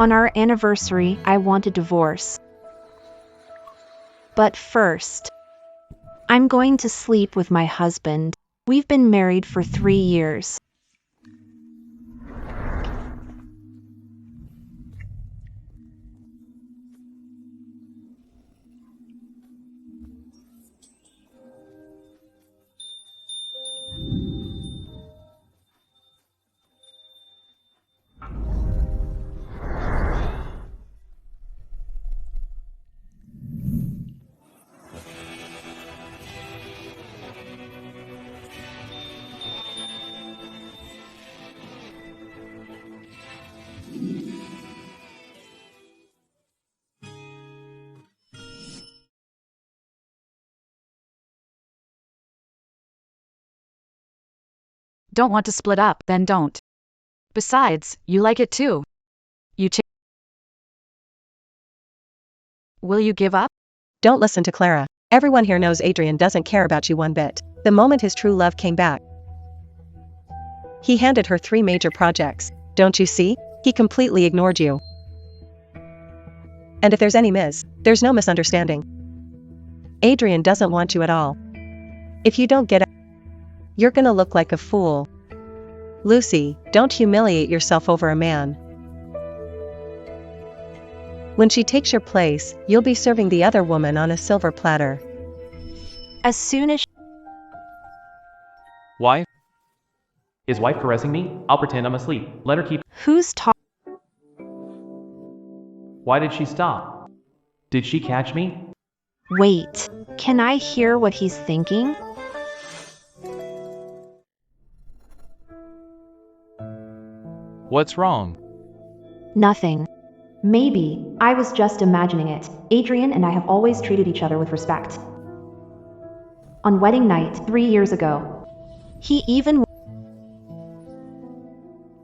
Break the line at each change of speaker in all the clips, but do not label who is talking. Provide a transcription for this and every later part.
On our anniversary, I want a divorce. But first, I'm going to sleep with my husband. We've been married for 3 years.
Don't want to split up, then don't. Besides, you like it too. Will you give up?
Don't listen to Clara. Everyone here knows Adrian doesn't care about you one bit. The moment his true love came back, he handed her 3 major projects. Don't you see? He completely ignored you. And if there's there's no misunderstanding. Adrian doesn't want you at all. If you don't get it, you're gonna look like a fool. Lucy, don't humiliate yourself over a man. When she takes your place, you'll be serving the other woman on a silver platter.
As soon as
Wife? Is wife caressing me? I'll pretend I'm asleep. Let her keep.
Who's talking?
Why did she stop? Did she catch me?
Wait, can I hear what he's thinking?
What's wrong?
Nothing.
Maybe, I was just imagining it. Adrian and I have always treated each other with respect. On wedding night, 3 years ago.
He even...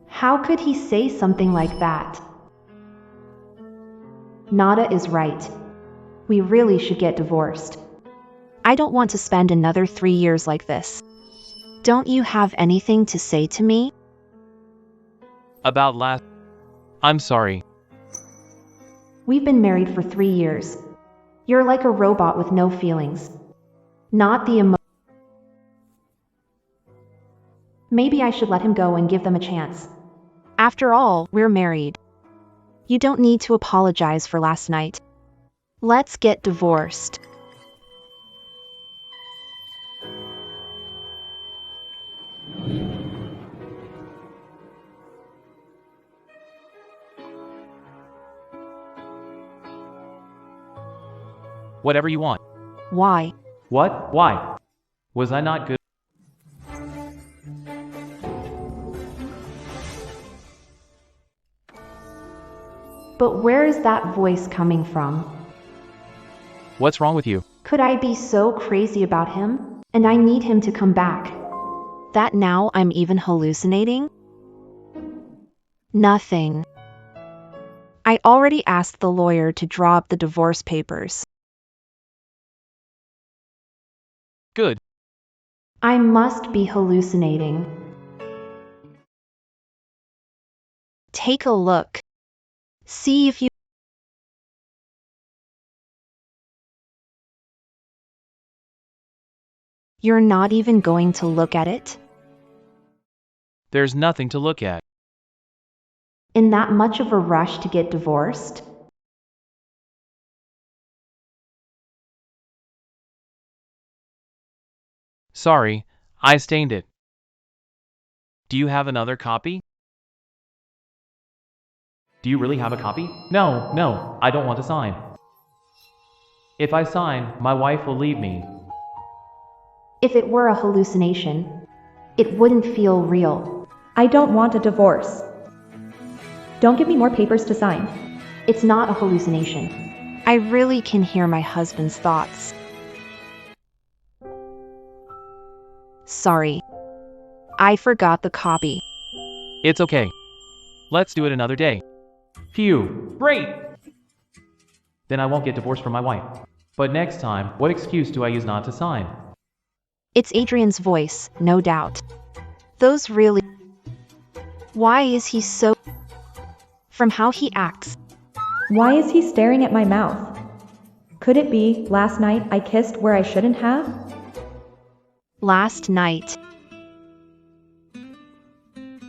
How could he say something like that? Nada is right. We really should get divorced.
I don't want to spend another 3 years like this. Don't you have anything to say to me?
About last... I'm sorry.
We've been married for 3 years. You're like a robot with no feelings. Not the Maybe I should let him go and give them a chance.
After all, we're married. You don't need to apologize for last night. Let's get divorced.
Whatever you want.
Why?
What? Why? Was I not good?
But where is that voice coming from?
What's wrong with you?
Could I be so crazy about him? And I need him to come back.
That now I'm even hallucinating? Nothing. I already asked the lawyer to draw up the divorce papers.
Good.
I must be hallucinating.
Take a look. See if you... You're not even going to look at it?
There's nothing to look at.
In that much of a rush to get divorced?
Sorry, I stained it. Do you have another copy? Do you really have a copy? No, I don't want to sign. If I sign, my wife will leave me.
If it were a hallucination, it wouldn't feel real. I don't want a divorce. Don't give me more papers to sign. It's not a hallucination.
I really can hear my husband's thoughts. Sorry. I forgot the copy.
It's okay. Let's do it another day. Phew, great! Then I won't get divorced from my wife. But next time, what excuse do I use not to sign?
It's Adrian's voice, no doubt. Those really... Why is he so... From how he acts.
Why is he staring at my mouth? Could it be, last night I kissed where I shouldn't have?
Last night.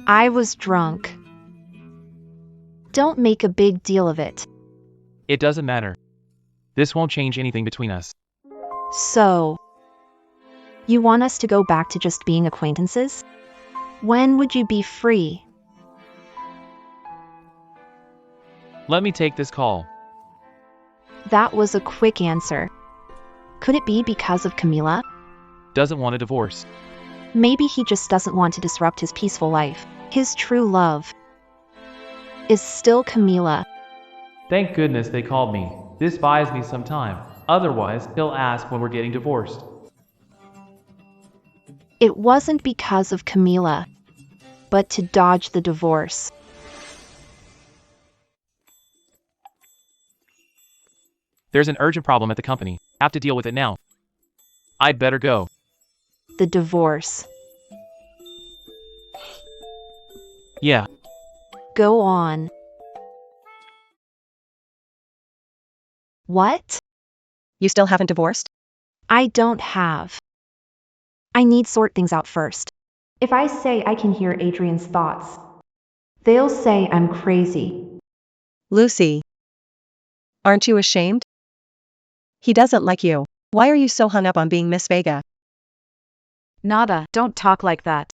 I was drunk. Don't make a big deal of it.
It doesn't matter. This won't change anything between us.
So, you want us to go back to just being acquaintances? When would you be free?
Let me take this call.
That was a quick answer. Could it be because of Camila?
Doesn't want a divorce.
Maybe he just doesn't want to disrupt his peaceful life. His true love is still Camila.
Thank goodness they called me. This buys me some time. Otherwise, he'll ask when we're getting divorced.
It wasn't because of Camila, but to dodge the divorce.
There's an urgent problem at the company. Have to deal with it now. I'd better go.
The divorce.
Yeah.
Go on. What?
You still haven't divorced?
I don't have. I need sort things out first.
If I say I can hear Adrian's thoughts, they'll say I'm crazy.
Lucy. Aren't you ashamed? He doesn't like you. Why are you so hung up on being Miss Vega?
Nada, don't talk like that.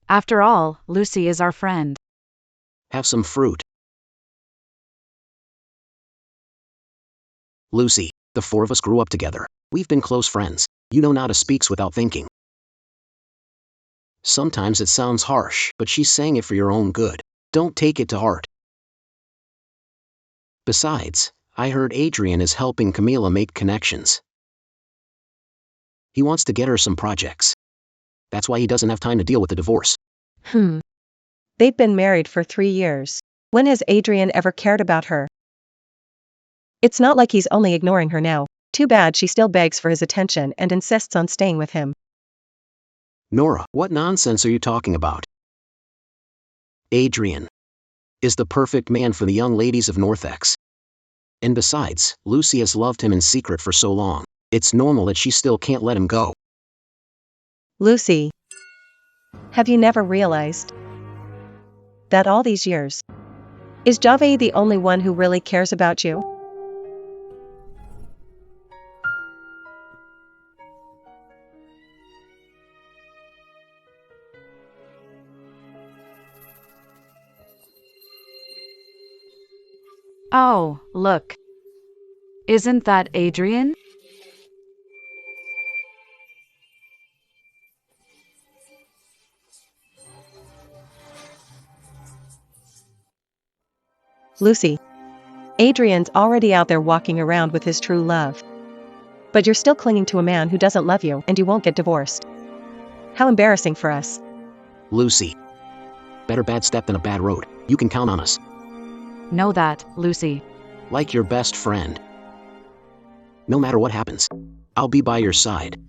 After all, Lucy is our friend.
Have some fruit. Lucy, the four of us grew up together. We've been close friends. You know Nada speaks without thinking. Sometimes it sounds harsh, but she's saying it for your own good. Don't take it to heart. Besides, I heard Adrian is helping Camila make connections. He wants to get her some projects. That's why he doesn't have time to deal with the divorce.
They've been married for 3 years. When has Adrian ever cared about her? It's not like he's only ignoring her now. Too bad she still begs for his attention and insists on staying with him.
Nora, what nonsense are you talking about? Adrian is the perfect man for the young ladies of Northex. And besides, Lucy has loved him in secret for so long. It's normal that she still can't let him go.
Lucy. Have you never realized that all these years, is Jave the only one who really cares about you?
Oh, look. Isn't that Adrian?
Lucy. Adrian's already out there walking around with his true love. But you're still clinging to a man who doesn't love you and you won't get divorced. How embarrassing for us.
Lucy. Better bad step than a bad road. You can count on us.
Know that, Lucy.
Like your best friend. No matter what happens, I'll be by your side.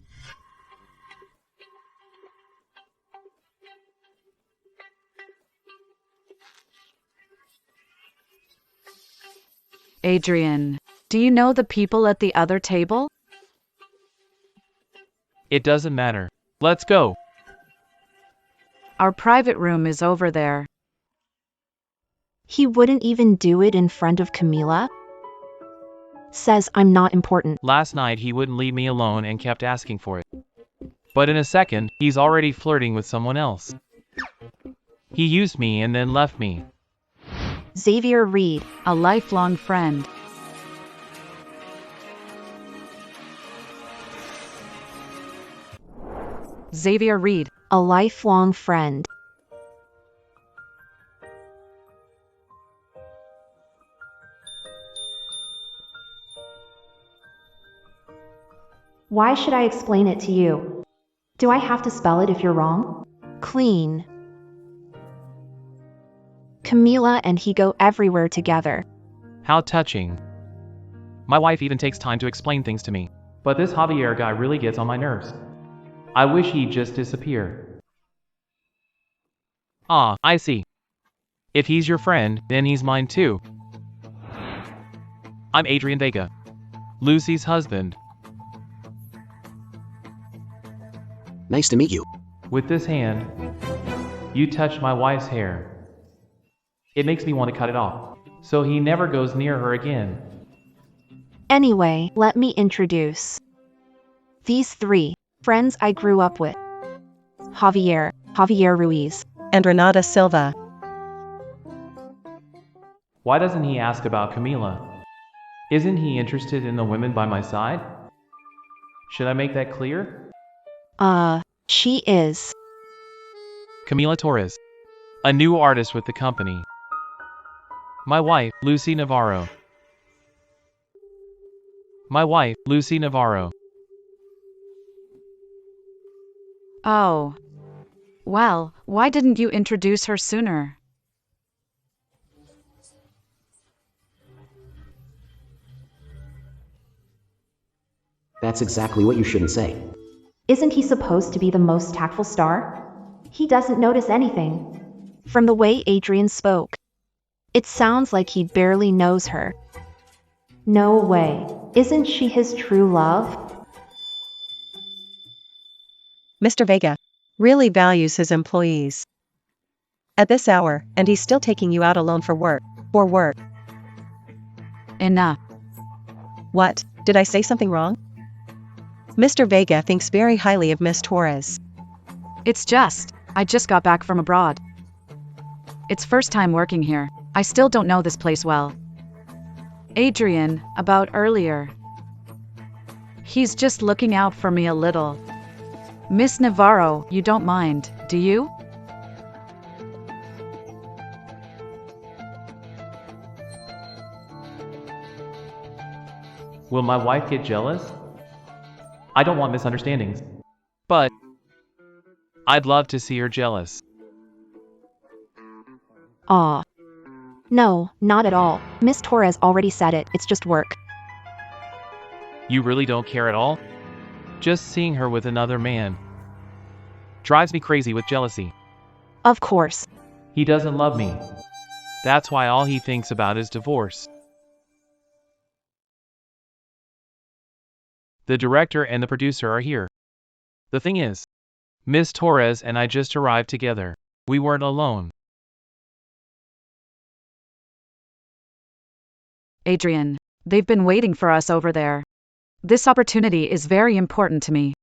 Adrian, do you know the people at the other table?
It doesn't matter. Let's go.
Our private room is over there.
He wouldn't even do it in front of Camila? Says I'm not important.
Last night he wouldn't leave me alone and kept asking for it. But in a second, he's already flirting with someone else. He used me and then left me.
Xavier Reed.
A lifelong friend. Xavier Reed.
A lifelong friend.
Why should I explain it to you? Do I have to spell it if you're wrong?
Clean. Camila and he go everywhere together.
How touching. My wife even takes time to explain things to me. But this Javier guy really gets on my nerves. I wish he'd just disappear. Ah, I see. If he's your friend, then he's mine too. I'm Adrian Vega, Lucy's husband.
Nice to meet you.
With this hand, you touched my wife's hair. It makes me want to cut it off, so he never goes near her again.
Anyway, let me introduce these three friends I grew up with. Javier Ruiz,
And Renata Silva.
Why doesn't he ask about Camila? Isn't he interested in the women by my side? Should I make that clear?
She is.
Camila Torres, a new artist with the company. My wife, Lucy Navarro.
Oh. Well, why didn't you introduce her sooner?
That's exactly what you shouldn't say.
Isn't he supposed to be the most tactful star? He doesn't notice anything.
From the way Adrian spoke, it sounds like he barely knows her.
No way. Isn't she his true love?
Mr. Vega really values his employees. At this hour, and he's still taking you out alone for work.
Enough.
What? Did I say something wrong? Mr. Vega thinks very highly of Miss Torres.
I just got back from abroad. It's first time working here. I still don't know this place well. Adrian, about earlier. He's just looking out for me a little. Miss Navarro, you don't mind, do you?
Will my wife get jealous? I don't want misunderstandings, but I'd love to see her jealous.
No, not at all. Miss Torres already said it, it's just work.
You really don't care at all? Just seeing her with another man drives me crazy with jealousy.
Of course.
He doesn't love me. That's why all he thinks about is divorce. The director and the producer are here. The thing is, Miss Torres and I just arrived together. We weren't alone.
Adrian, they've been waiting for us over there. This opportunity is very important to me.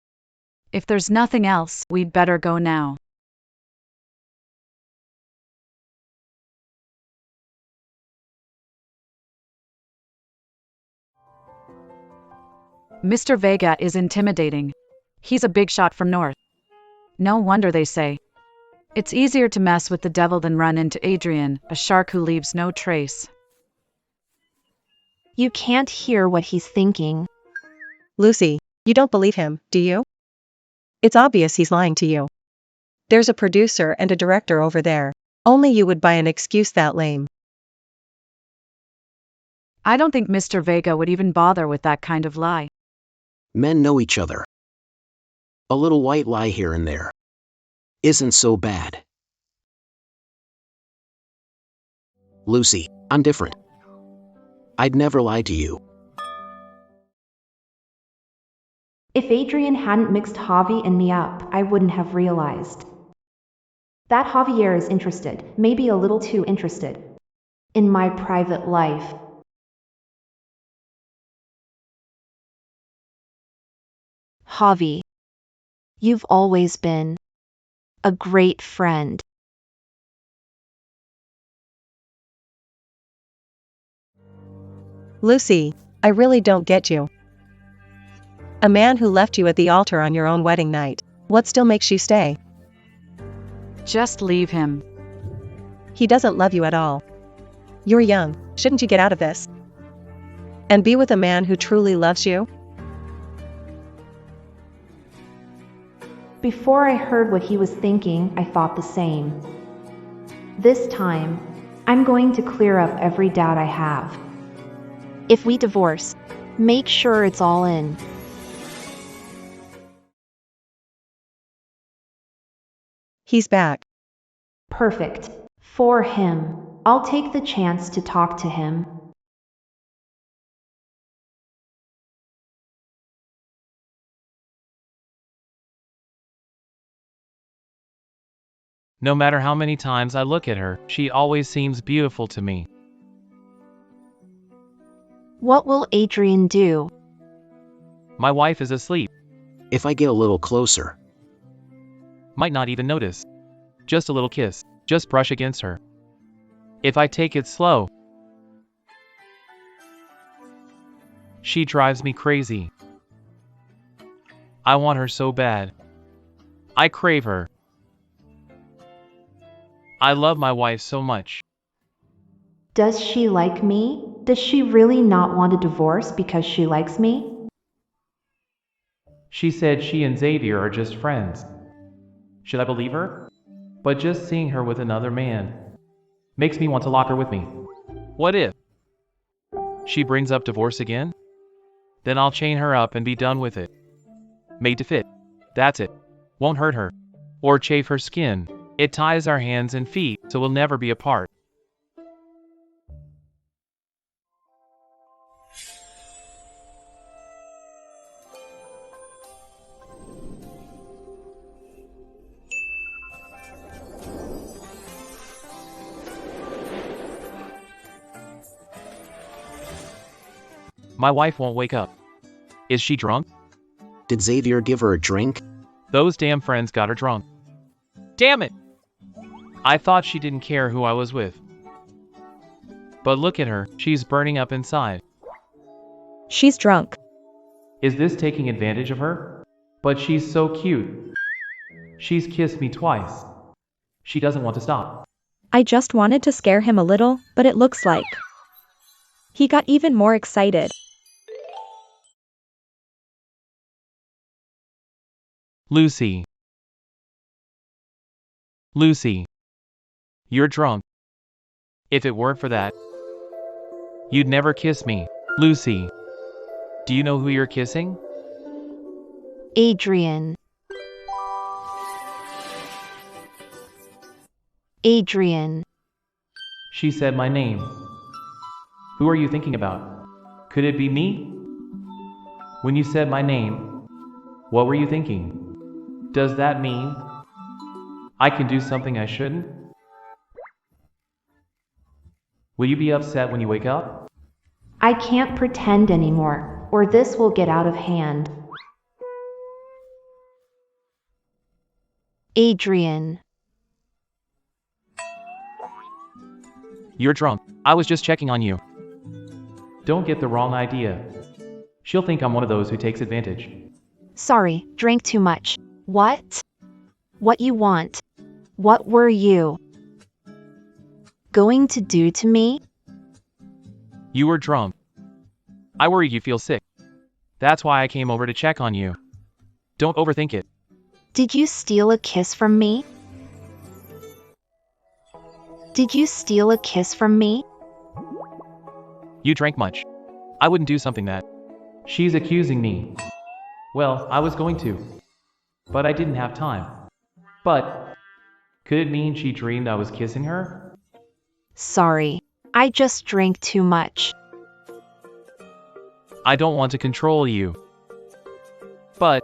If there's nothing else, we'd better go now. Mr. Vega is intimidating. He's a big shot from north. No wonder they say it's easier to mess with the devil than run into Adrian, a shark who leaves no trace.
You can't hear what he's thinking.
Lucy, you don't believe him, do you? It's obvious he's lying to you. There's a producer and a director over there. Only you would buy an excuse that lame.
I don't think Mr. Vega would even bother with that kind of lie.
Men know each other. A little white lie here and there isn't so bad. Lucy, I'm different. I'd never lie to you.
If Adrian hadn't mixed Javi and me up, I wouldn't have realized. That Javier is interested, maybe a little too interested, in my private life.
Javi, you've always been a great friend.
Lucy, I really don't get you. A man who left you at the altar on your own wedding night. What still makes you stay?
Just leave him.
He doesn't love you at all. You're young, shouldn't you get out of this? And be with a man who truly loves you?
Before I heard what he was thinking, I thought the same. This time, I'm going to clear up every doubt I have.
If we divorce, make sure it's all in.
He's back.
Perfect. For him. I'll take the chance to talk to him.
No matter how many times I look at her, she always seems beautiful to me.
What will Adrian do?
My wife is asleep.
If I get a little closer,
Might not even notice. Just a little kiss. Just brush against her. If I take it slow, she drives me crazy. I want her so bad. I crave her. I love my wife so much.
Does she like me? Does she really not want a divorce because she likes me?
She said she and Xavier are just friends. Should I believe her? But just seeing her with another man makes me want to lock her with me. What if she brings up divorce again? Then I'll chain her up and be done with it. Made to fit. That's it. Won't hurt her. Or chafe her skin. It ties our hands and feet, so we'll never be apart. My wife won't wake up. Is she drunk?
did Xavier give her a drink?
Those damn friends got her drunk. Damn it! I thought she didn't care who I was with. But look at her, she's burning up inside.
She's drunk.
Is this taking advantage of her? But she's so cute. She's kissed me twice. She doesn't want to stop.
I just wanted to scare him a little, but it looks like he got even more excited.
Lucy. Lucy. You're drunk. If it weren't for that, you'd never kiss me. Lucy. Do you know who you're kissing?
Adrian. Adrian.
She said my name. Who are you thinking about? Could it be me? When you said my name, what were you thinking? Does that mean I can do something I shouldn't? Will you be upset when you wake up?
I can't pretend anymore, or this will get out of hand.
Adrian.
You're drunk. I was just checking on you. Don't get the wrong idea. She'll think I'm one of those who takes advantage.
Sorry, drank too much. What? What you want? What were you going to do to me?
You were drunk. I worried you feel sick. That's why I came over to check on you. Don't overthink it.
Did you steal a kiss from me? Did you steal a kiss from me?
You drank much. I wouldn't do something that. She's accusing me. Well, I was going to. But I didn't have time. But could it mean she dreamed I was kissing her?
Sorry, I just drank too much.
I don't want to control you. But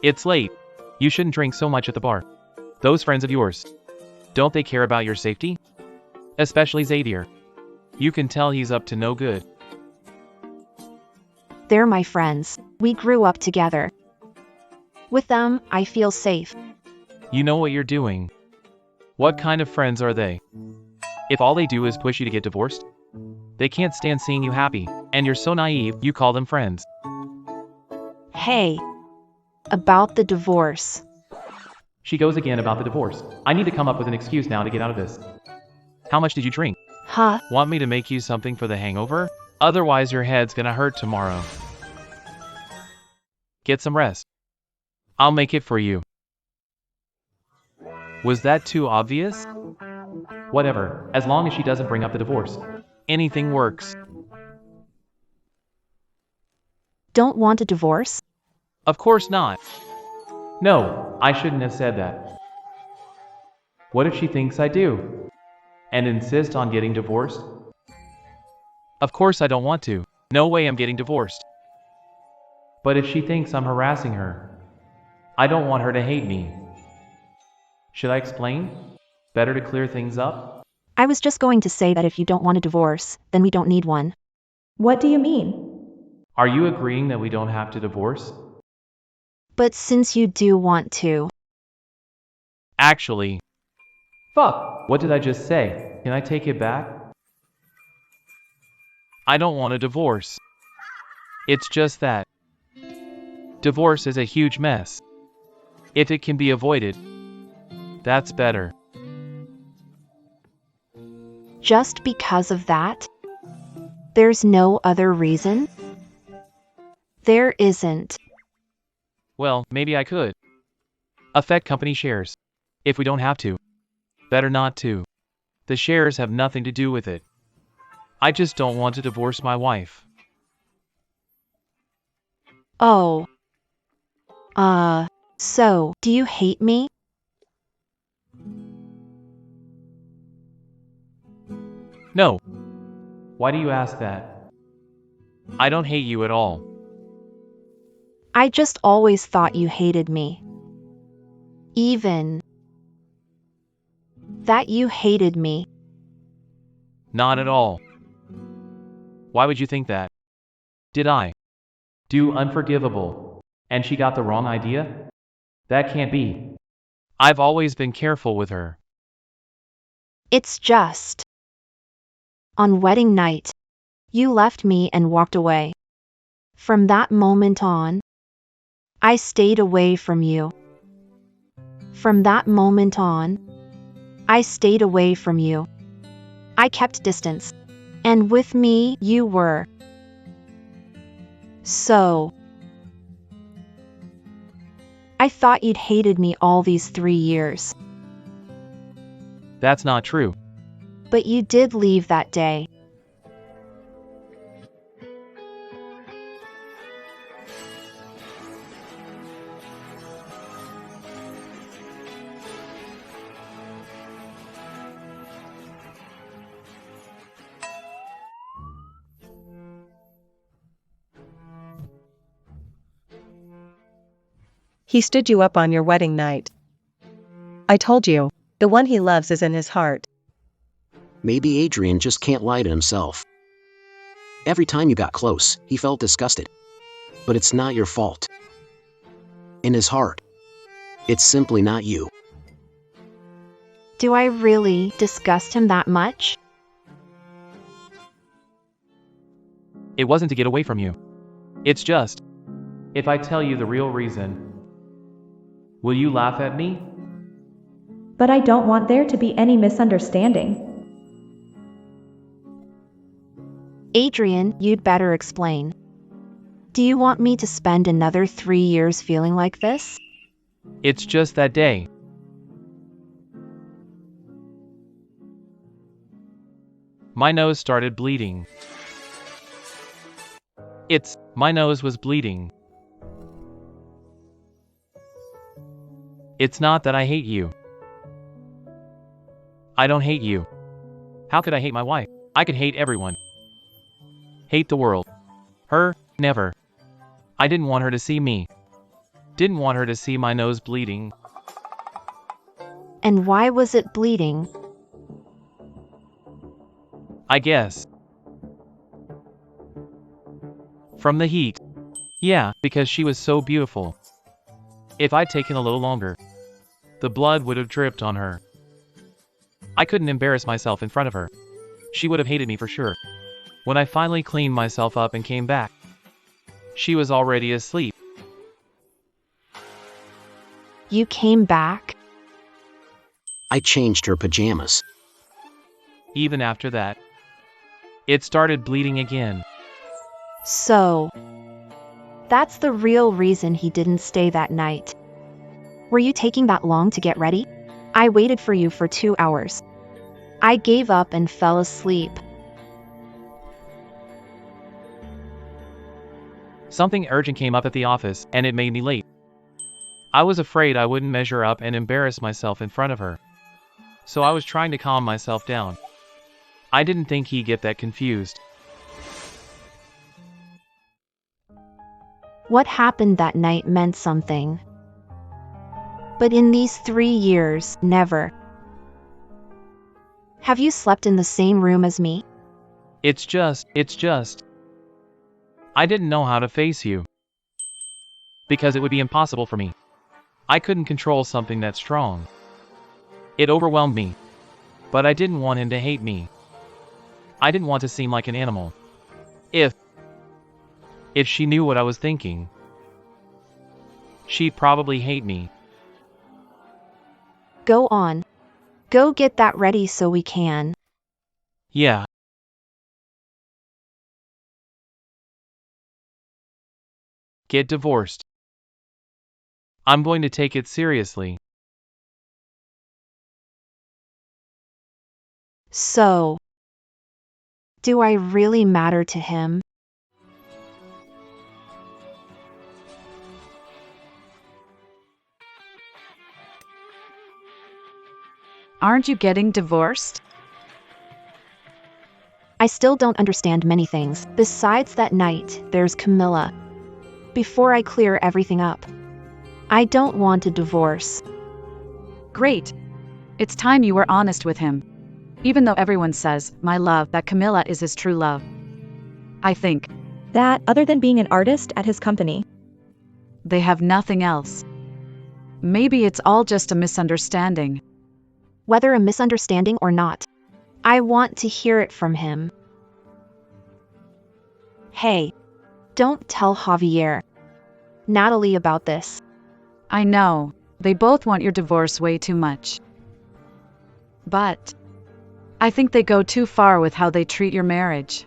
it's late. You shouldn't drink so much at the bar. Those friends of yours, don't they care about your safety? Especially Xavier. You can tell he's up to no good.
They're my friends. We grew up together. With them, I feel safe.
You know what you're doing. What kind of friends are they? If all they do is push you to get divorced, they can't stand seeing you happy, and you're so naive, you call them friends.
Hey. About the divorce.
She goes again about the divorce. I need to come up with an excuse now to get out of this. How much did you drink?
Huh?
Want me to make you something for the hangover? Otherwise your head's gonna hurt tomorrow. Get some rest. I'll make it for you. Was that too obvious? Whatever, as long as she doesn't bring up the divorce. Anything works.
Don't want a divorce?
Of course not. No, I shouldn't have said that. What if she thinks I do? And insist on getting divorced? Of course I don't want to. No way I'm getting divorced. But if she thinks I'm harassing her, I don't want her to hate me. Should I explain? Better to clear things up?
I was just going to say that if you don't want a divorce, then we don't need one.
What do you mean?
Are you agreeing that we don't have to divorce?
But since you do want to,
Actually, fuck, what did I just say? Can I take it back? I don't want a divorce. It's just that divorce is a huge mess. If it can be avoided, that's better.
just because of that? There's no other reason? There isn't.
Well, maybe I could affect company shares. If we don't have to. Better not to. The shares have nothing to do with it. I just don't want to divorce my wife.
Oh. So, do you hate me?
No. Why do you ask that? I don't hate you at all.
I just always thought you hated me. Even that you hated me.
Not at all. Why would you think that? Did I do unforgivable, and she got the wrong idea? That can't be. I've always been careful with her.
It's just. On wedding night, you left me and walked away. From that moment on, I stayed away from you. From that moment on, I stayed away from you. I kept distance. And with me, you were. So. I thought you'd hated me all these 3 years.
That's not true.
But you did leave that day.
He stood you up on your wedding night. I told you, the one he loves is in his heart.
Maybe Adrian just can't lie to himself. Every time you got close, he felt disgusted. But it's not your fault. In his heart, it's simply not you.
Do I really disgust him that much?
It wasn't to get away from you. It's just, if I tell you the real reason, will you laugh at me?
But I don't want there to be any misunderstanding.
Adrian, you'd better explain. Do you want me to spend another 3 years feeling like this?
It's just that day. My nose started bleeding. My nose was bleeding. It's not that I hate you. I don't hate you. How could I hate my wife? I could hate everyone. Hate the world. Her, never. I didn't want her to see me. Didn't want her to see my nose bleeding.
And why was it bleeding?
I guess. From the heat. Yeah, because she was so beautiful. If I'd taken a little longer, the blood would have dripped on her. I couldn't embarrass myself in front of her. She would have hated me for sure. When I finally cleaned myself up and came back, she was already asleep.
You came back?
I changed her pajamas.
Even after that, it started bleeding again.
So. That's the real reason he didn't stay that night. Were you taking that long to get ready? I waited for you for 2 hours. I gave up and fell asleep.
Something urgent came up at the office, and it made me late. I was afraid I wouldn't measure up and embarrass myself in front of her. so I was trying to calm myself down. I didn't think he'd get that confused.
What happened that night meant something. But in these 3 years, never. Have you slept in the same room as me?
It's just. I didn't know how to face you. Because it would be impossible for me. I couldn't control something that strong. It overwhelmed me. But I didn't want him to hate me. I didn't want to seem like an animal. If she knew what I was thinking, she'd probably hate me.
Go on. Go get that ready so we can.
Yeah. Get divorced. I'm going to take it seriously.
So, do I really matter to him?
Aren't you getting divorced?
I still don't understand many things. Besides that night, there's Camilla. Before I clear everything up, I don't want a divorce.
Great. It's time you were honest with him. Even though everyone says, my love, that Camilla is his true love. I think
That, other than being an artist at his company.
they have nothing else. Maybe it's all just a misunderstanding.
Whether a misunderstanding or not, I want to hear it from him. Hey, don't tell Javier, Natalie about this.
I know, they both want your divorce way too much. But I think they go too far with how they treat your marriage.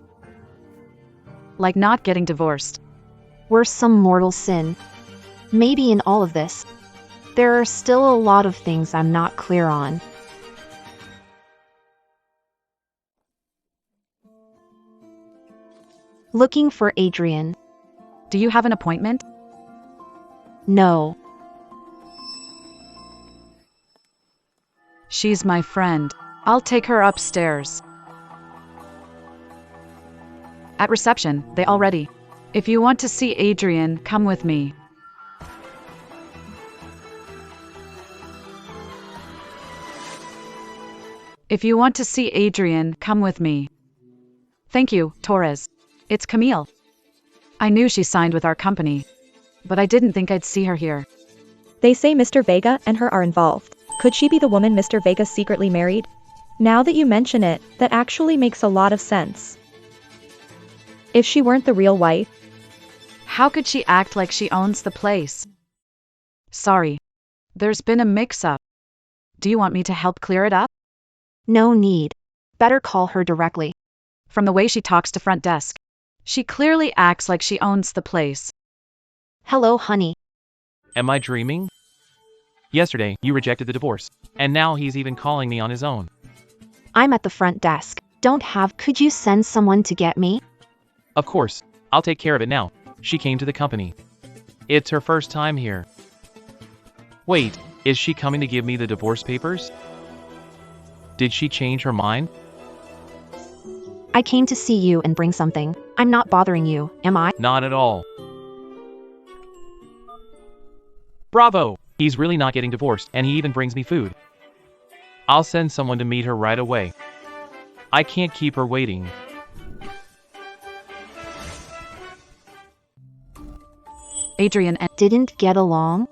Like not getting divorced.
We're some mortal sin. Maybe in all of this, there are still a lot of things I'm not clear on. Looking for Adrian.
Do you have an appointment?
No.
She's my friend. I'll take her upstairs. At reception, they all ready. If you want to see Adrian, come with me. If you want to see Adrian, come with me. Thank you, Torres. It's Camille. I knew she signed with our company, but I didn't think I'd see her here.
They say Mr. Vega and her are involved. Could she be the woman Mr. Vega secretly married? Now that you mention it, that actually makes a lot of sense. If she weren't the real wife,
How could she act like she owns the place? Sorry. There's been a mix-up. Do you want me to help clear it up?
No need. Better call her directly.
From the way she talks to front desk, she clearly acts like she owns the place.
Hello, honey.
Am I dreaming? Yesterday, you rejected the divorce, and now he's even calling me on his own.
I'm at the front desk. Could you send someone to get me?
Of course, I'll take care of it now. She came to the company. It's her first time here. Wait, is she coming to give me the divorce papers? Did she change her mind?
I came to see you and bring something. I'm not bothering you, am I?
Not at all. Bravo! He's really not getting divorced, and he even brings me food. I'll send someone to meet her right away. I can't keep her waiting.
Adrian and
Didn't get along?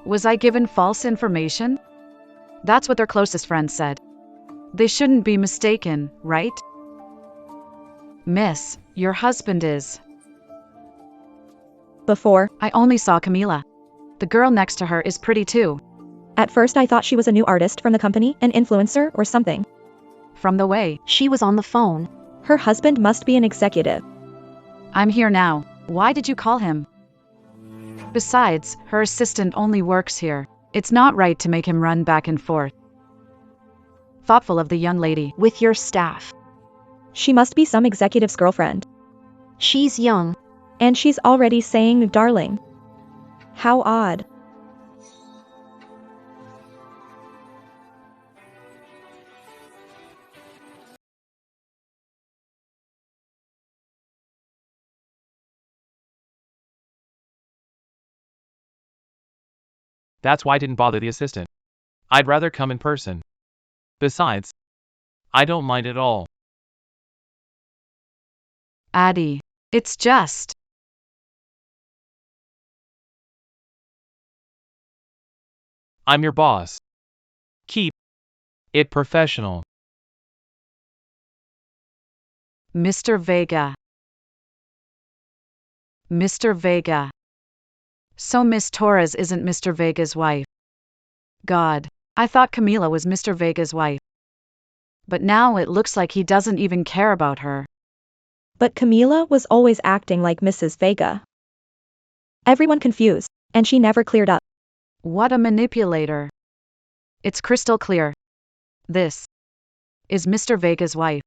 was I given false information? That's what their closest friends said. They shouldn't be mistaken, right? Miss, your husband is.
before,
I only saw Camila. The girl next to her is pretty too.
at first I thought she was a new artist from the company, an influencer or something.
From the way,
She was on the phone.
Her husband must be an executive.
I'm here now. Why did you call him? Besides, her assistant only works here. It's not right to make him run back and forth. Thoughtful of the young lady.
With your staff.
She must be some executive's girlfriend.
She's young.
And she's already saying darling. How odd.
That's why I didn't bother the assistant. I'd rather come in person. Besides, I don't mind at all.
Addie, it's just.
I'm your boss. Keep it professional.
Mr. Vega. Mr. Vega. So Miss Torres isn't Mr. Vega's wife. God, I thought Camila was Mr. Vega's wife. But now it looks like he doesn't even care about her.
But Camila was always acting like Mrs. Vega. Everyone confused, and she never cleared up.
What a manipulator. It's crystal clear. This is Mr. Vega's wife.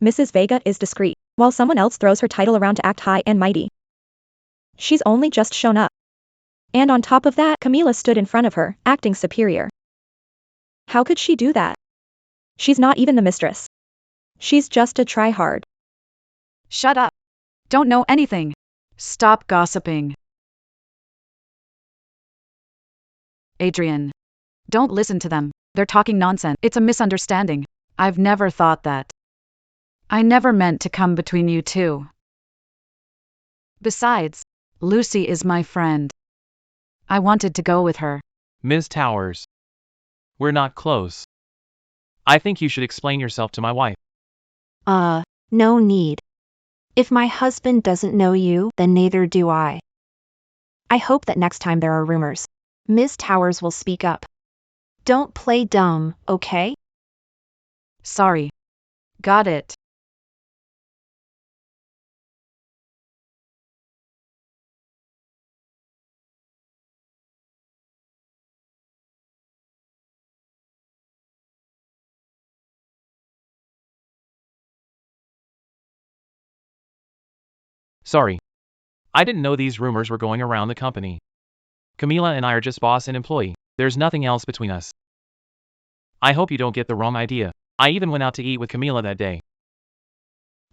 Mrs. Vega is discreet, while someone else throws her title around to act high and mighty. She's only just shown up. And on top of that, Camila stood in front of her, acting superior. How could she do that? She's not even the mistress. She's just a try-hard.
Shut up. Don't know anything. Stop gossiping. Adrian. Don't listen to them. They're talking nonsense. It's a misunderstanding. I've never thought that. I never meant to come between you two. Besides, Lucy is my friend. I wanted to go with her.
Ms. Towers. We're not close. I think you should explain yourself to my wife.
No need. If my husband doesn't know you, then neither do I. I hope that next time there are rumors, Ms. Towers will speak up. Don't play dumb, okay?
Sorry. Got it.
Sorry. I didn't know these rumors were going around the company. Camila and I are just boss and employee. There's nothing else between us. I hope you don't get the wrong idea. I even went out to eat with Camila that day.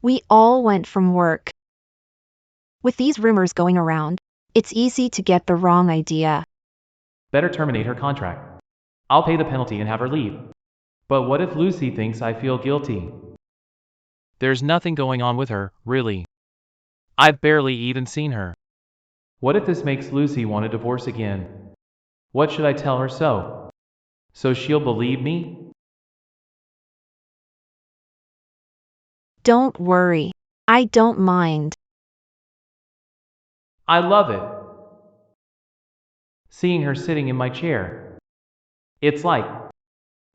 We all went from work. With these rumors going around, it's easy to get the wrong idea.
Better terminate her contract. I'll pay the penalty and have her leave. But what if Lucy thinks I feel guilty? There's nothing going on with her, really. I've barely even seen her. What if this makes Lucy want a divorce again? What should I tell her so she'll believe me?
Don't worry. I don't mind.
I love it. Seeing her sitting in my chair. It's like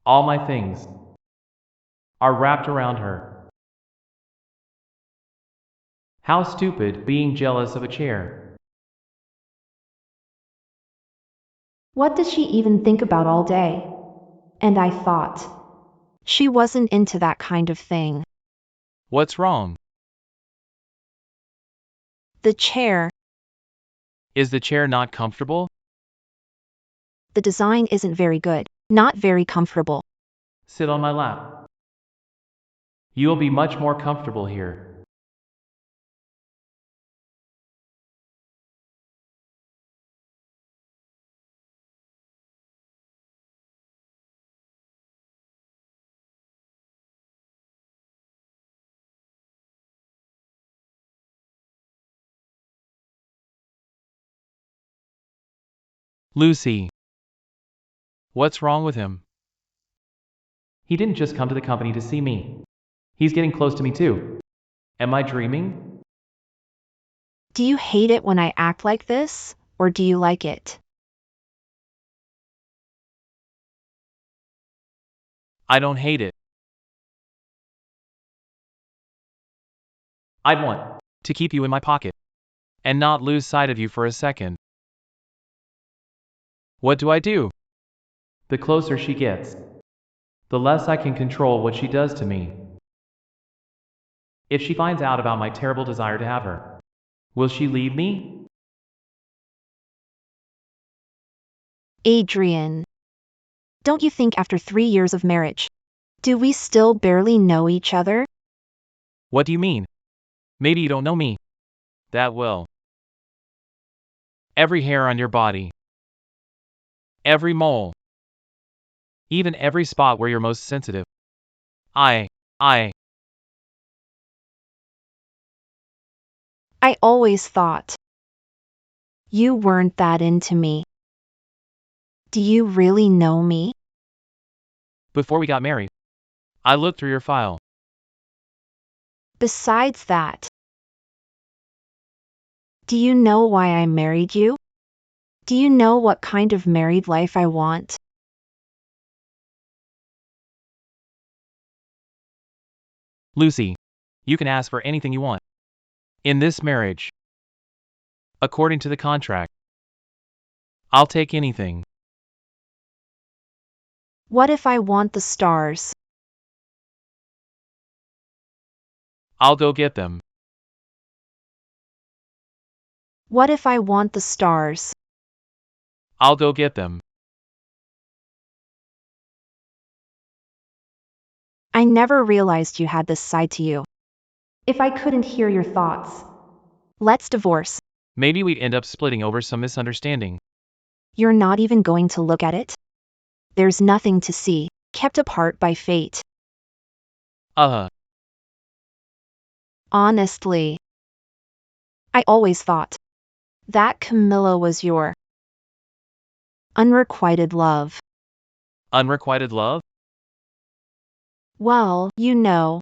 all my things are wrapped around her. How stupid being jealous of a chair.
What does she even think about all day? And I thought,
She wasn't into that kind of thing.
What's wrong?
The chair,
Is the chair not comfortable?
the design isn't very good, not very comfortable.
Sit on my lap. You'll be much more comfortable here. Lucy. What's wrong with him? He didn't just come to the company to see me. He's getting close to me too. Am I dreaming?
Do you hate it when I act like this, or do you like it?
I don't hate it. I'd want to keep you in my pocket and not lose sight of you for a second. What do I do? The closer she gets, the less I can control what she does to me. If she finds out about my terrible desire to have her, will she leave me?
Adrian. Don't you think after 3 years of marriage, do we still barely know each other?
What do you mean? Maybe you don't know me that well. Every hair on your body Every mole. Even every spot where you're most sensitive. I
always thought you weren't that into me. Do you really know me?
before we got married, I looked through your file.
Besides that, do you know why I married you? Do you know what kind of married life I want?
Lucy, you can ask for anything you want. In this marriage, according to the contract, I'll take anything.
What if I want the stars?
I'll go get them.
What if I want the stars?
I'll go get them.
I never realized you had this side to you.
If I couldn't hear your thoughts.
Let's divorce.
Maybe we'd end up splitting over some misunderstanding.
You're not even going to look at it? There's nothing to see, kept apart by fate. Honestly, I always thought that Camilla was your unrequited love.
Unrequited love?
Well, you know,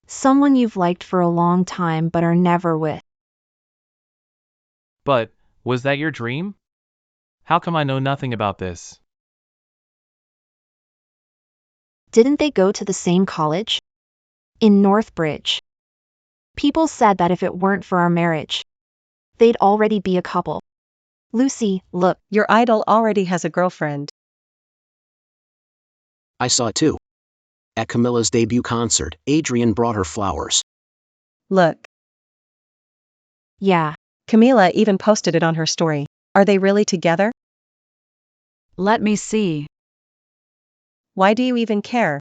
someone you've liked for a long time but are never with.
But, was that your dream? How come I know nothing about this?
Didn't they go to the same college? In Northbridge. People said that if it weren't for our marriage, they'd already be a couple. Lucy, look.
Your idol already has a girlfriend.
I saw it too. At Camilla's debut concert, Adrian brought her flowers.
Look.
Yeah.
Camila even posted it on her story. Are they really together?
Let me see.
Why do you even care?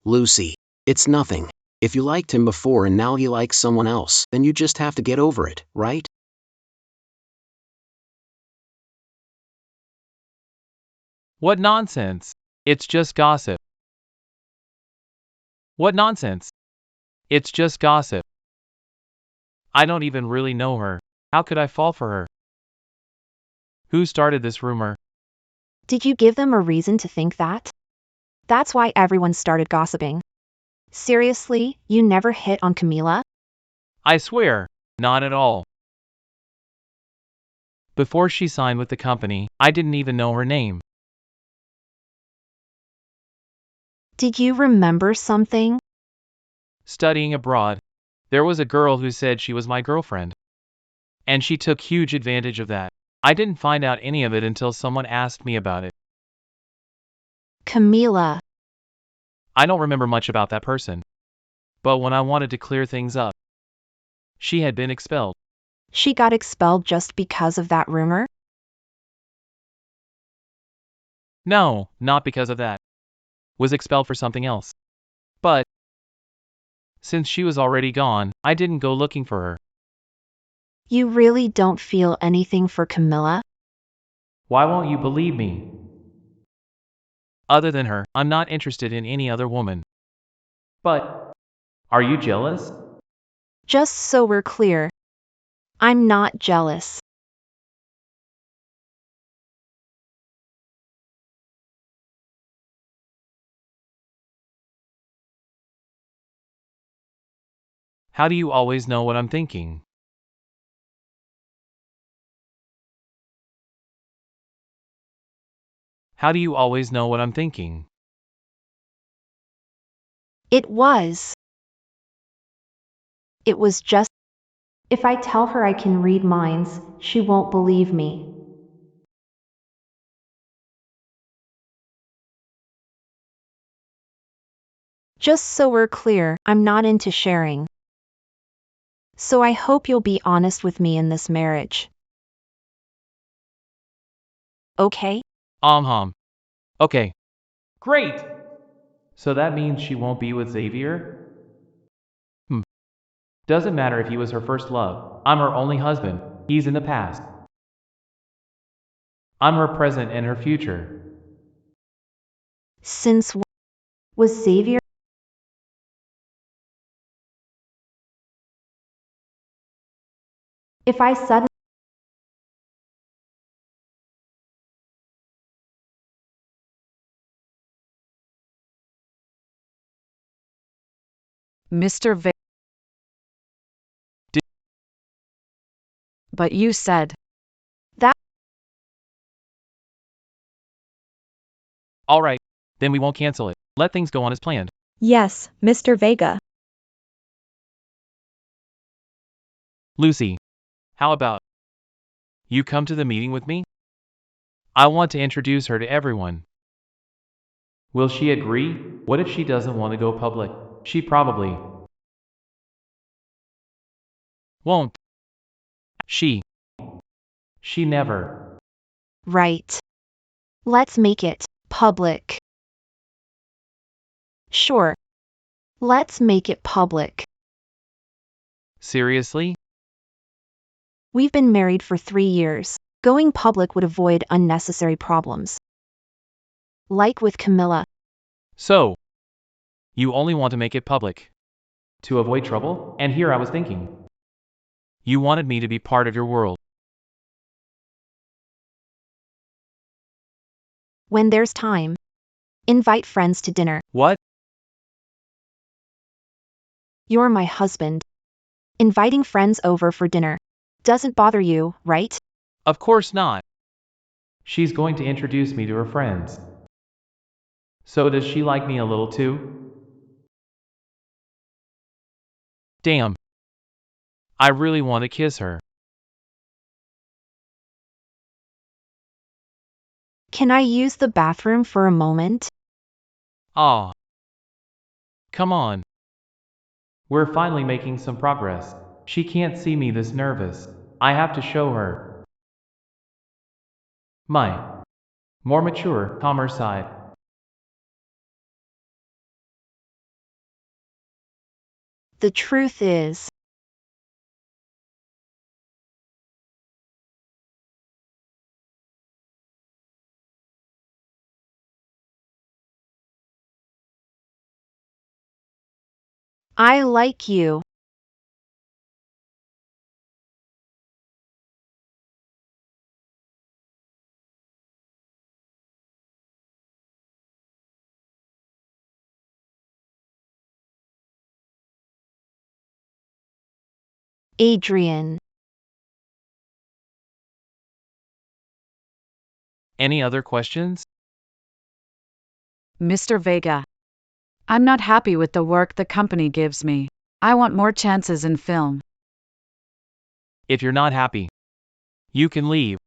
Lucy, it's nothing. If you liked him before and now he likes someone else, then you just have to get over it, right?
What nonsense. It's just gossip. What nonsense. It's just gossip. I don't even really know her. How could I fall for her? Who started this rumor?
Did you give them a reason to think that? That's why everyone started gossiping. Seriously, you never hit on Camila?
I swear, not at all. Before she signed with the company, I didn't even know her name.
Did you remember something?
Studying abroad, there was a girl who said she was my girlfriend. And she took huge advantage of that. I didn't find out any of it until someone asked me about it.
Camila.
I don't remember much about that person. But when I wanted to clear things up, she had been expelled.
She got expelled just because of that rumor?
No, not because of that. Was expelled for something else. But, since she was already gone, I didn't go looking for her.
You really don't feel anything for Camilla?
Why won't you believe me? Other than her, I'm not interested in any other woman. But, are you jealous?
Just so we're clear, I'm not jealous.
How do you always know what I'm thinking? How do you always know what I'm thinking?
It was just.
If I tell her I can read minds, she won't believe me.
Just so we're clear, I'm not into sharing. So I hope you'll be honest with me in this marriage. Okay?
Okay. Great! So that means she won't be with Xavier? Doesn't matter if he was her first love. I'm her only husband. He's in the past. I'm her present and her future.
Since when
Was Xavier? If I suddenly
Mr. Vega.
Did-
But you said.
that
All right, then we won't cancel it. Let things go on as planned.
Yes, Mr. Vega.
Lucy, how about you come to the meeting with me? I want to introduce her to everyone. Will she agree? What if she doesn't want to go public? She probably won't. She never.
right. Let's make it public. Sure. Let's make it public.
Seriously?
We've been married for 3 years. Going public would avoid unnecessary problems. Like with Camilla.
So, you only want to make it public to avoid trouble? And here I was thinking, you wanted me to be part of your world.
When there's time, invite friends to dinner.
What?
You're my husband. Inviting friends over for dinner doesn't bother you, right?
Of course not. She's going to introduce me to her friends. So does she like me a little too? Damn. I really want to kiss her.
Can I use the bathroom for a moment?
Aw. Come on. We're finally making some progress. She can't see me this nervous. I have to show her my more mature, calmer side.
The truth is, I like you. Adrian.
Any other questions?
Mr. Vega. I'm not happy with the work the company gives me. I want more chances in film.
If you're not happy, you can leave.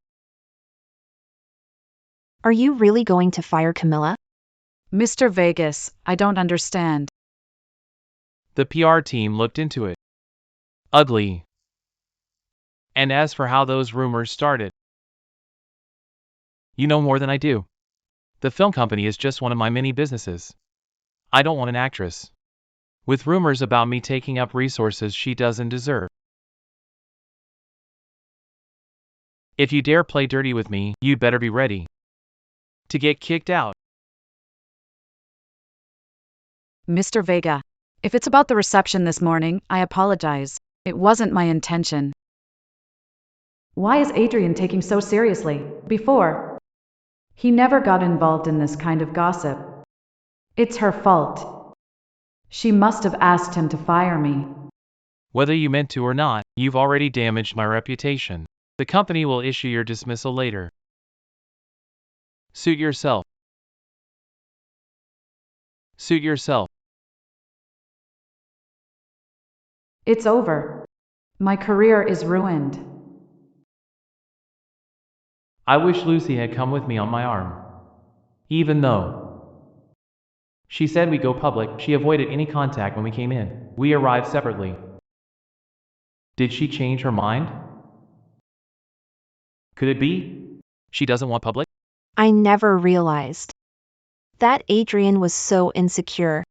Are you really going to fire Camilla?
Mr. Vegas, I don't understand.
The PR team looked into it. Ugly. And as for how those rumors started, you know more than I do. The film company is just one of my many businesses. I don't want an actress with rumors about me taking up resources she doesn't deserve. If you dare play dirty with me, you'd better be ready to get kicked out.
Mr. Vega. If it's about the reception this morning, I apologize. It wasn't my intention. Why is Adrian taking so seriously? Before, he never got involved in this kind of gossip. It's her fault. She must have asked him to fire me.
Whether you meant to or not, you've already damaged my reputation. The company will issue your dismissal later. Suit yourself. Suit yourself.
It's over. My career is ruined.
I wish Lucy had come with me on my arm. Even though she said we go public, she avoided any contact when we came in. We arrived separately. Did she change her mind? Could it be she doesn't want public?
I never realized that Adrian was so insecure.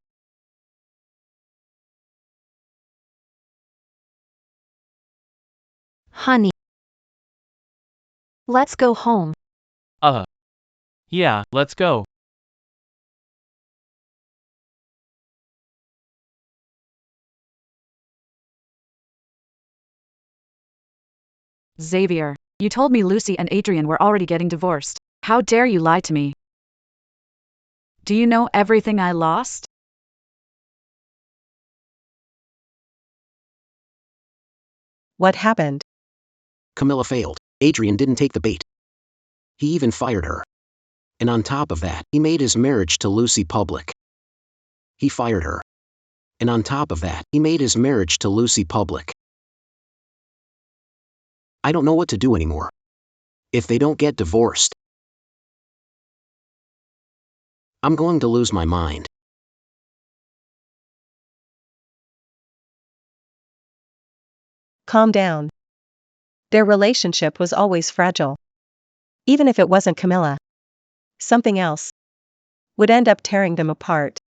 Honey, let's go home.
Yeah, let's go.
Xavier, you told me Lucy and Adrian were already getting divorced. How dare you lie to me? Do you know everything I lost?
What happened?
Camilla failed. Adrian didn't take the bait. He even fired her. And on top of that, he made his marriage to Lucy public. He fired her. And on top of that, he made his marriage to Lucy public. I don't know what to do anymore. If they don't get divorced, I'm going to lose my mind.
Calm down. Their relationship was always fragile. Even if it wasn't Camilla, something else would end up tearing them apart.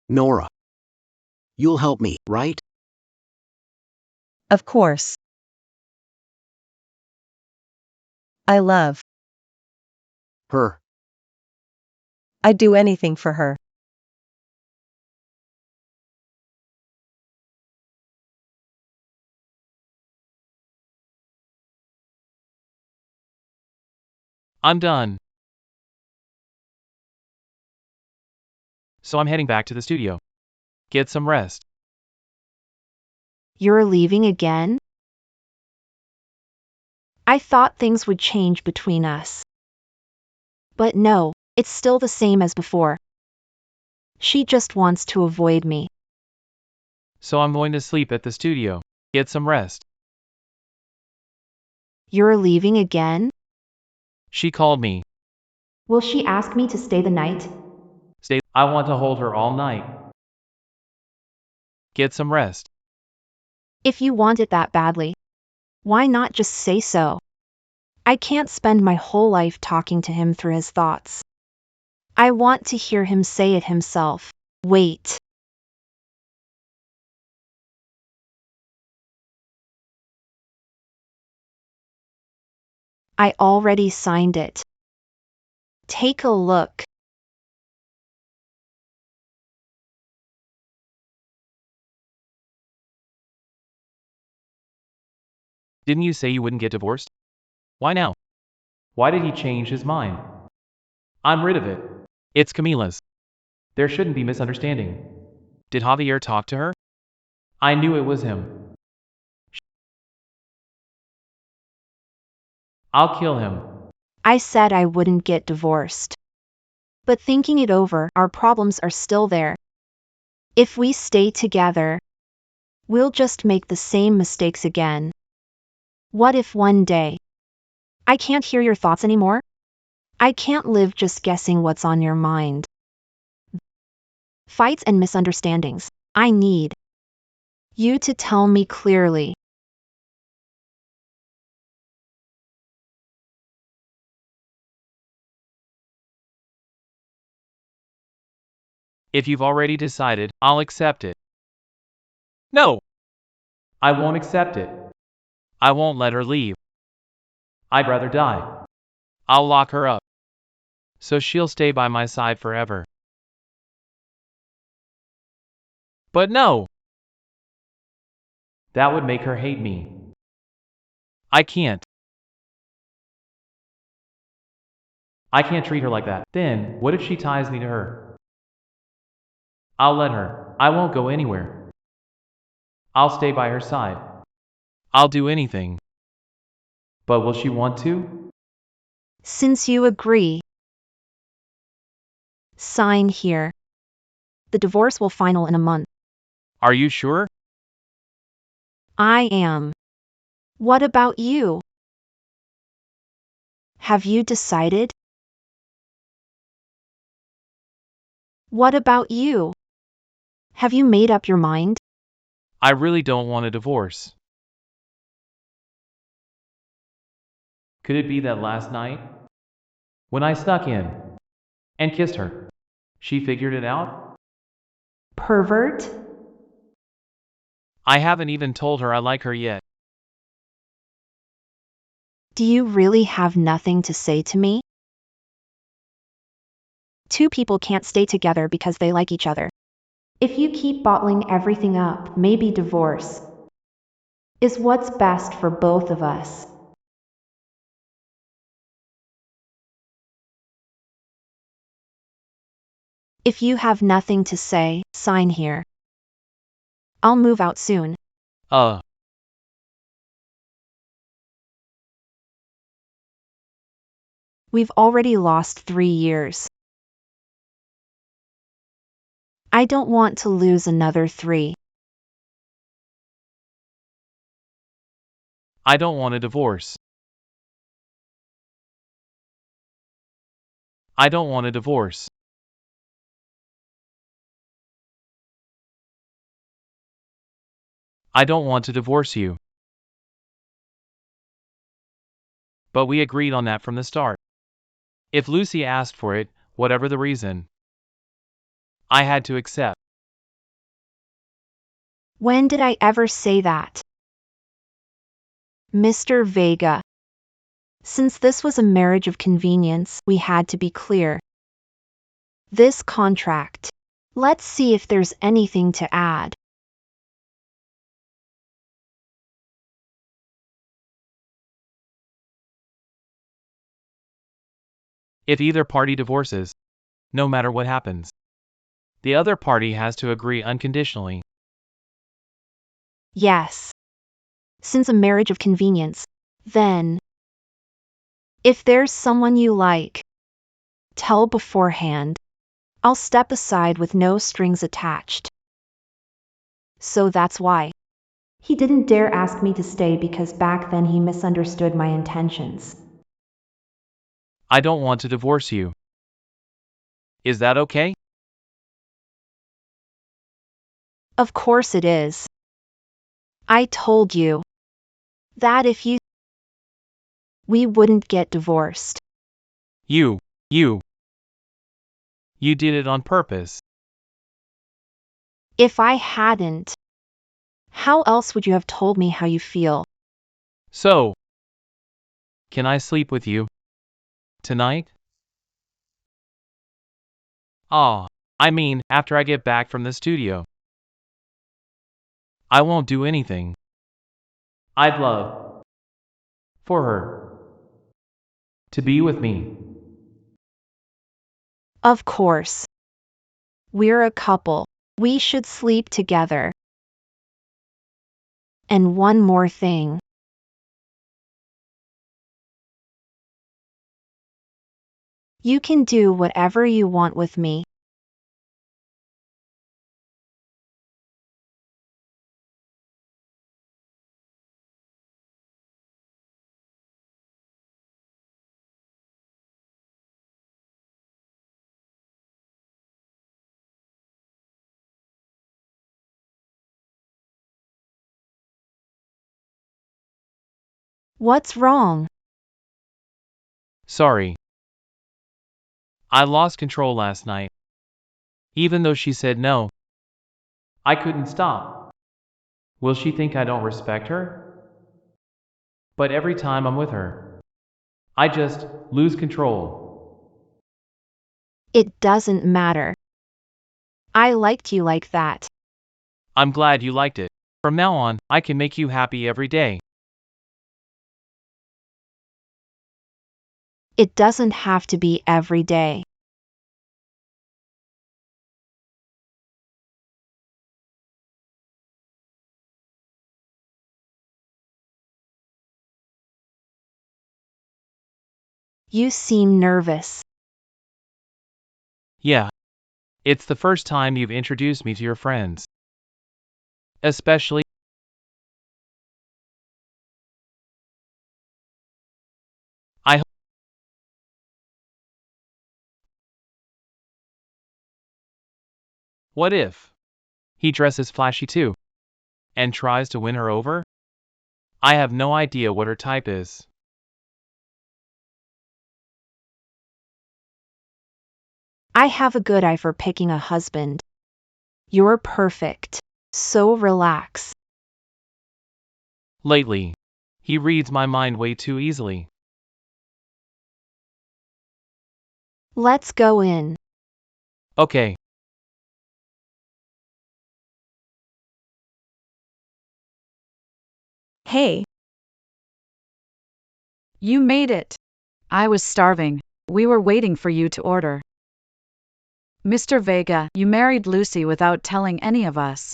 Nora, you'll help me, right?
Of course. I love
Her.
I'd do anything for her.
I'm done. So I'm heading back to the studio. Get some rest.
You're leaving again? I thought things would change between us. But no, it's still the same as before. She just wants to avoid me.
So I'm going to sleep at the studio. Get some rest.
You're leaving again?
She called me.
Will she ask me to stay the night?
Stay. I want to hold her all night. Get some rest.
If you want it that badly, why not just say so? I can't spend my whole life talking to him through his thoughts. I want to hear him say it himself. Wait. I already signed it. Take a look.
Didn't you say you wouldn't get divorced? Why now? Why did he change his mind? I'm rid of it. It's Camila's. There shouldn't be misunderstanding. Did Javier talk to her? I knew it was him. I'll kill him.
I said I wouldn't get divorced. But thinking it over, our problems are still there. If we stay together, we'll just make the same mistakes again. What if one day I can't hear your thoughts anymore? I can't live just guessing what's on your mind. Fights and misunderstandings. I need you to tell me clearly.
If you've already decided, I'll accept it. No! I won't accept it. I won't let her leave. I'd rather die. I'll lock her up. So she'll stay by my side forever. But no! That would make her hate me. I can't. I can't treat her like that. Then, what if she ties me to her? I'll let her. I won't go anywhere. I'll stay by her side. I'll do anything. But will she want to?
Since you agree, sign here. The divorce will final in a month.
Are you sure?
I am. What about you? Have you decided? What about you? Have you made up your mind?
I really don't want a divorce. Could it be that last night, when I snuck in and kissed her, she figured it out?
Pervert?
I haven't even told her I like her yet.
Do you really have nothing to say to me?
Two people can't stay together because they like each other.
If you keep bottling everything up, maybe divorce is what's best for both of us.
If you have nothing to say, sign here.
I'll move out soon.
We've already lost 3 years. I don't want to lose another 3.
I don't want a divorce. I don't want a divorce. I don't want to divorce you. But we agreed on that from the start. If Lucy asked for it, whatever the reason, I had to accept.
When did I ever say that? Mr. Vega. Since this was a marriage of convenience, we had to be clear. This contract. Let's see if there's anything to add.
If either party divorces, no matter what happens, the other party has to agree unconditionally.
Yes. Since a marriage of convenience, then. If there's someone you like, tell beforehand. I'll step aside with no strings attached. So that's why.
He didn't dare ask me to stay because back then he misunderstood my intentions.
I don't want to divorce you. Is that okay?
Of course it is. I told you that if we wouldn't get divorced.
You did it on purpose.
If I hadn't, how else would you have told me how you feel?
So, can I sleep with you tonight? I mean, after I get back from the studio. I won't do anything. I'd love for her to be with me.
Of course. We're a couple. We should sleep together. And one more thing. You can do whatever you want with me. What's wrong?
Sorry. I lost control last night. Even though she said no, I couldn't stop. Will she think I don't respect her? But every time I'm with her, I just lose control.
It doesn't matter. I liked you like that.
I'm glad you liked it. From now on, I can make you happy every day.
It doesn't have to be every day. You seem nervous.
Yeah. It's the first time you've introduced me to your friends. Especially. I hope. What if he dresses flashy too and tries to win her over? I have no idea what her type is.
I have a good eye for picking a husband. You're perfect. So relax.
Lately, He reads my mind way too easily.
Let's go in.
Okay.
Hey,
You made it. I was starving. We were waiting for you to order. Mr. Vega, you married Lucy without telling any of us.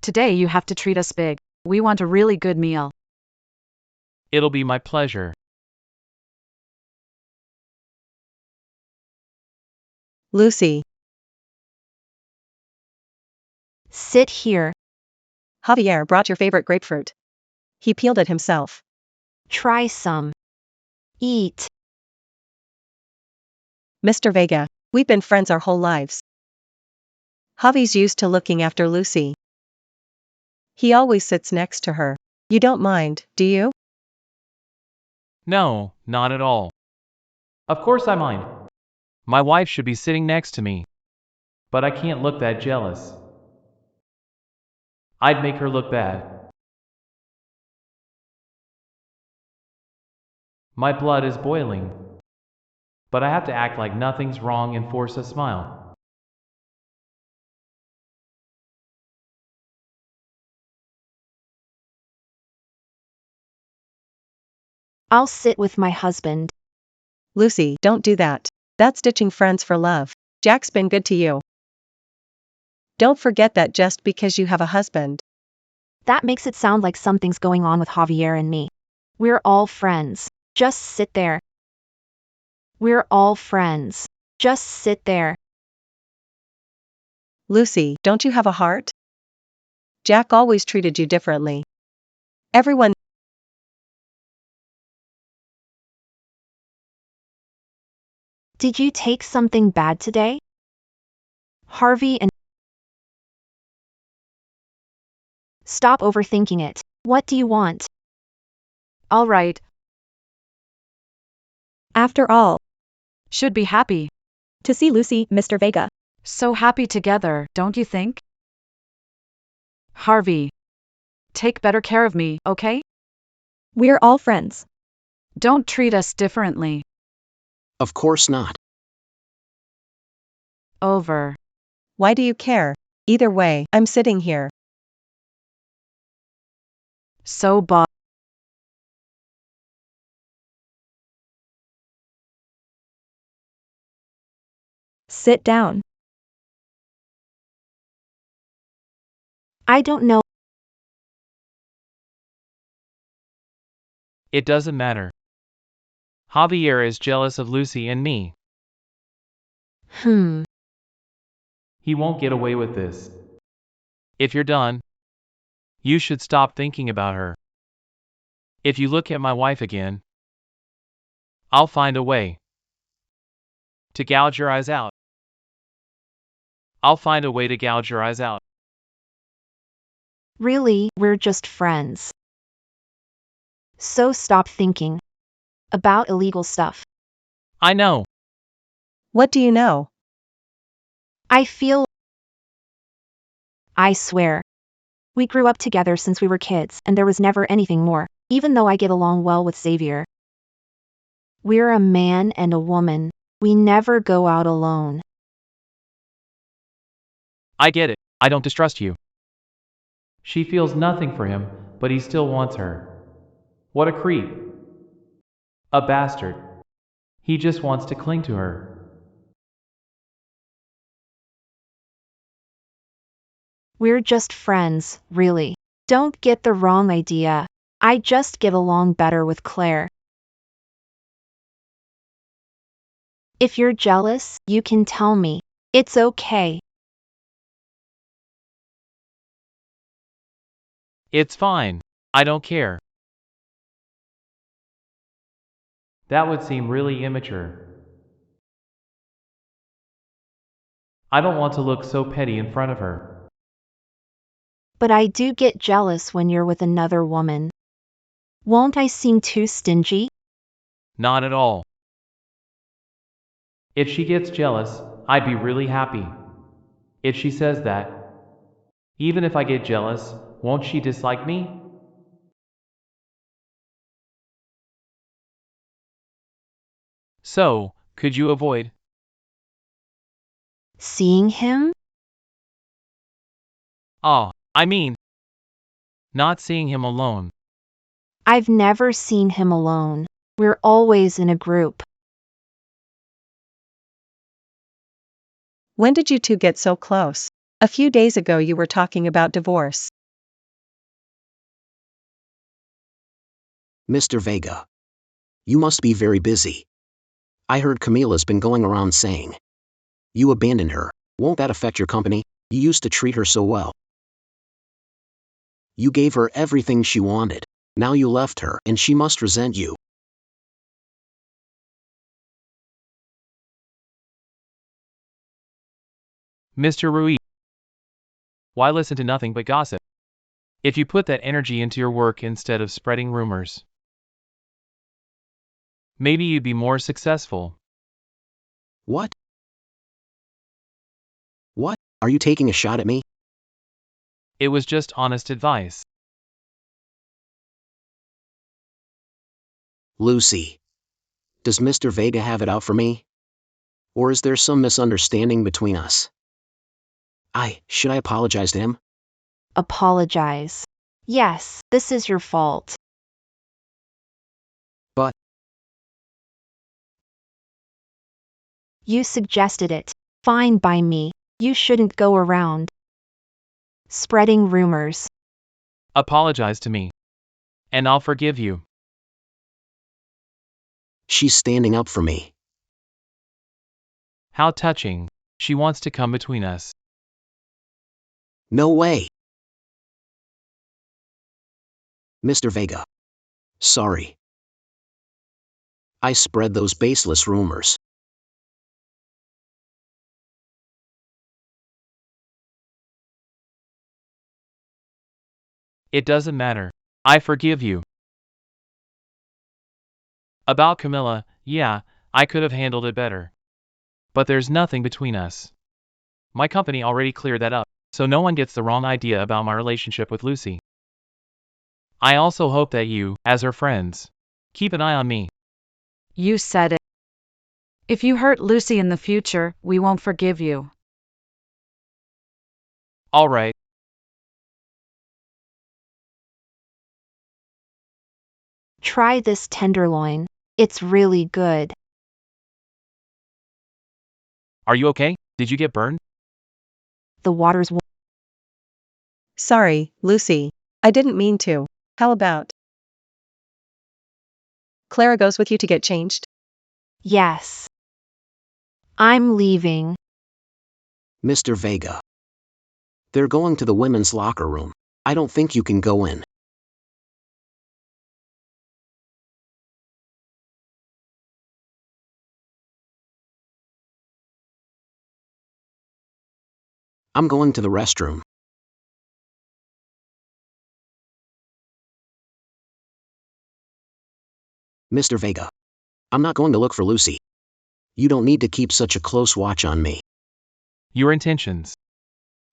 Today you have to treat us big. We want a really good meal.
It'll be my pleasure.
Lucy,
Sit here.
Javier brought your favorite grapefruit. He peeled it himself.
Try some. Eat.
Mr. Vega, we've been friends our whole lives. Javi's used to looking after Lucy. He always sits next to her. You don't mind, do you?
No, not at all. Of course I mind. My wife should be sitting next to me. But I can't look that jealous. I'd make her look bad. My blood is boiling. But I have to act like nothing's wrong and force a smile.
I'll sit with my husband.
Lucy, don't do that. That's ditching friends for love. Jack's been good to you. Don't forget that just because you have a husband.
That makes it sound like something's going on with Javier and me. We're all friends. Just sit there. We're all friends. Just sit there.
Lucy, don't you have a heart? Jack always treated you differently. Everyone.
Did you take something bad today? Harvey and Stop overthinking it. What do you want?
All right.
after all,
Should be happy.
to see Lucy, Mr. Vega.
So happy together, don't you think? Harvey. Take better care of me, okay?
We're all friends.
Don't treat us differently.
Of course not.
Over.
Why do you care? Either way, I'm sitting here.
So boss.
Sit down.
I don't know.
It doesn't matter. Javier is jealous of Lucy and me. He won't get away with this. If you're done, you should stop thinking about her. If you look at my wife again, I'll find a way to gouge your eyes out. I'll find a way to gouge your eyes out.
Really, we're just friends. So stop thinking about illegal stuff.
I know.
What do you know?
I swear. We grew up together since we were kids, and there was never anything more, even though I get along well with Xavier. We're a man and a woman. We never go out alone.
I get it. I don't distrust you. She feels nothing for him, but he still wants her. What a creep. A bastard. He just wants to cling to her.
We're just friends, really. Don't get the wrong idea. I just get along better with Claire. If you're jealous, you can tell me. It's okay.
It's fine. I don't care. That would seem really immature. I don't want to look so petty in front of her.
But I do get jealous when you're with another woman. Won't I seem too stingy?
Not at all. If she gets jealous, I'd be really happy. If she says that, even if I get jealous, won't she dislike me? So, could you avoid?
Seeing him?
I mean, not seeing him alone.
I've never seen him alone. We're always in a group.
When did you two get so close? A few days ago you were talking about divorce.
Mr. Vega. You must be very busy. I heard Camila's been going around saying you abandoned her. Won't that affect your company? You used to treat her so well. You gave her everything she wanted. Now you left her, and she must resent you.
Mr. Ruiz, why listen to nothing but gossip? If you put that energy into your work instead of spreading rumors, maybe you'd be more successful.
What? What? Are you taking a shot at me?
It was just honest advice.
Lucy. Does Mr. Vega have it out for me? Or is there some misunderstanding between us? Should I apologize to him?
Apologize. Yes, this is your fault.
But
You suggested it. Fine by me. You shouldn't go around spreading rumors.
Apologize to me, and I'll forgive you.
she's standing up for me.
How touching. She wants to come between us.
No way. Mr. Vega. Sorry. I spread those baseless rumors.
It doesn't matter. I forgive you. About Camilla, yeah, I could have handled it better. But there's nothing between us. My company already cleared that up, so no one gets the wrong idea about my relationship with Lucy. I also hope that you, as her friends, keep an eye on me.
You said it. If you hurt Lucy in the future, we won't forgive you.
All right.
Try this tenderloin. It's really good.
Are you okay? Did you get burned?
The water's warm.
Sorry, Lucy. I didn't mean to. How about Clara goes with you to get changed?
Yes. I'm leaving.
Mr. Vega. They're going to the women's locker room. I don't think you can go in. I'm going to the restroom. Mr. Vega. I'm not going to look for Lucy. You don't need to keep such a close watch on me.
Your intentions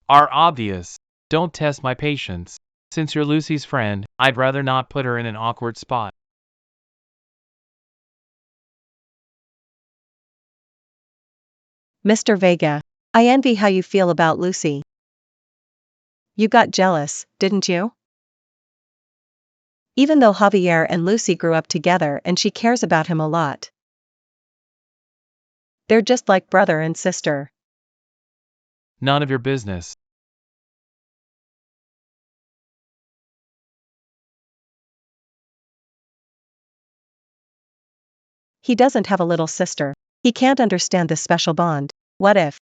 are obvious. Don't test my patience. Since you're Lucy's friend, I'd rather not put her in an awkward spot.
Mr. Vega. I envy how you feel about Lucy. You got jealous, didn't you? Even though Javier and Lucy grew up together and she cares about him a lot. They're just like brother and sister.
None of your business.
He doesn't have a little sister. He can't understand this special bond. What if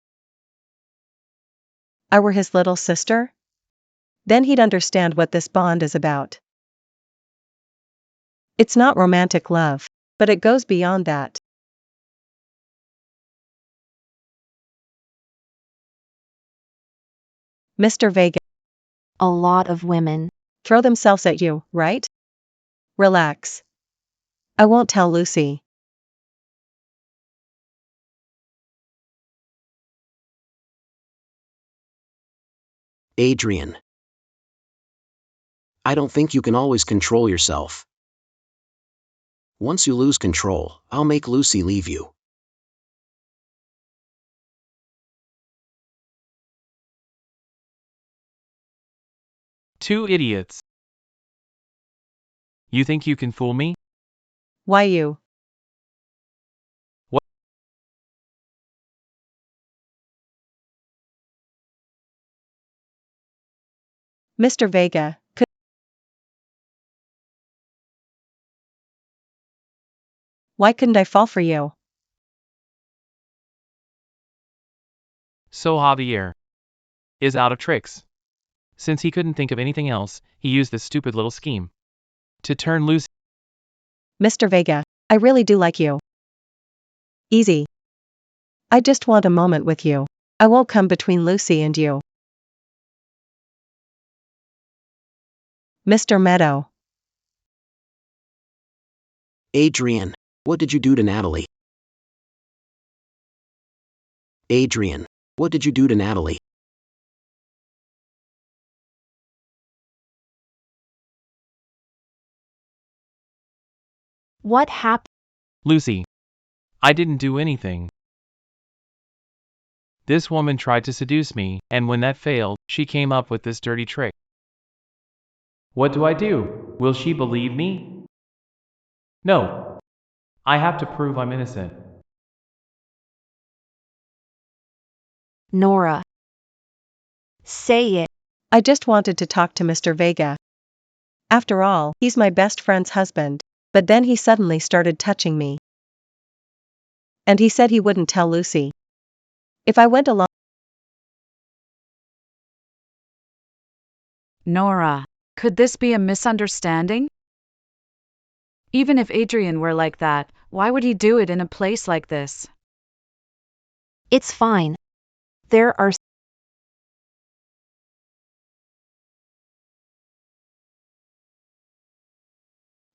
I were his little sister? Then he'd understand what this bond is about. It's not romantic love, but it goes beyond that. Mr. Vega.
A lot of women.
Throw themselves at you, right? Relax. I won't tell Lucy.
Adrian. I don't think you can always control yourself. Once you lose control, I'll make Lucy leave you.
Two idiots. You think you can fool me?
Why you?
What?
Mr. Vega, why couldn't I fall for you?
So Javier is out of tricks. Since he couldn't think of anything else, he used this stupid little scheme to turn Lucy.
Mr. Vega, I really do like you. Easy. I just want a moment with you. I won't come between Lucy and you. Mr. Meadow.
Adrian, what did you do to Natalie? Adrian, what did you do to Natalie?
What happened?
Lucy, I didn't do anything. This woman tried to seduce me, and when that failed, she came up with this dirty trick. What do I do? Will she believe me? No. I have to prove I'm innocent.
Nora. Say it.
I just wanted to talk to Mr. Vega. After all, he's my best friend's husband. But then he suddenly started touching me. And he said he wouldn't tell Lucy. If I went along.
Nora, could this be a misunderstanding? Even if Adrian were like that, why would he do it in a place like this?
It's fine. There are.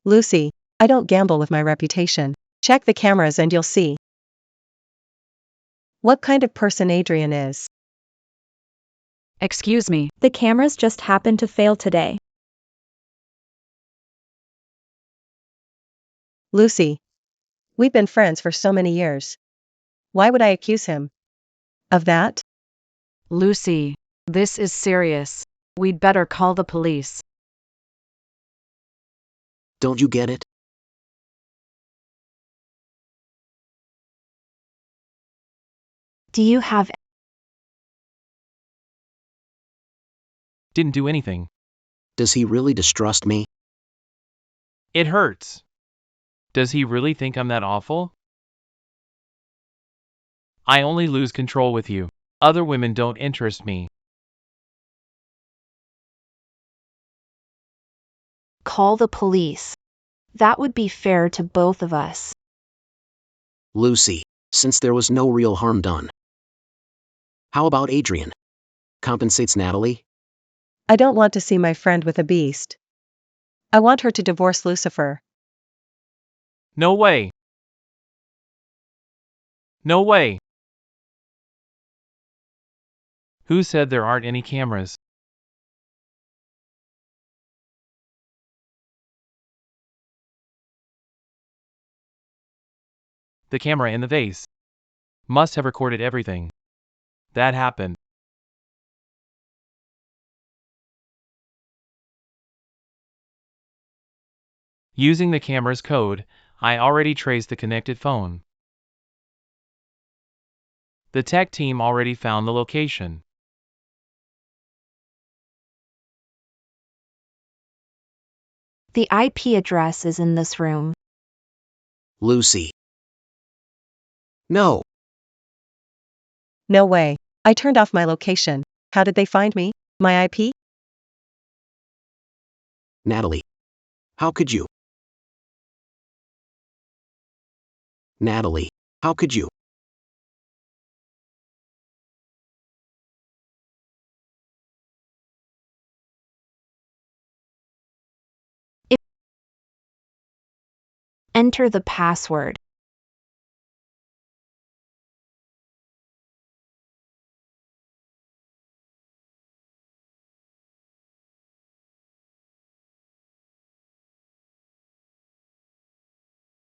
Lucy, I don't gamble with my reputation. Check the cameras and you'll see what kind of person Adrian is.
Excuse me.
The cameras just happened to fail today.
Lucy. We've been friends for so many years. Why would I accuse him of that?
Lucy, this is serious. We'd better call the police.
Don't you get it?
Do you have.
Didn't do anything.
Does he really distrust me?
It hurts. Does he really think I'm that awful? I only lose control with you. Other women don't interest me.
Call the police. That would be fair to both of us.
Lucy, since there was no real harm done. How about Adrian? Compensates Natalie?
I don't want to see my friend with a beast. I want her to divorce Lucifer.
No way. No way. Who said there aren't any cameras? The camera in the vase must have recorded everything that happened. Using the camera's code, I already traced the connected phone. The tech team already found the location.
The IP address is in this room.
Lucy. No.
No way. I turned off my location. How did they find me? My IP?
Natalie. How could you? Natalie, how could you?
Enter the password.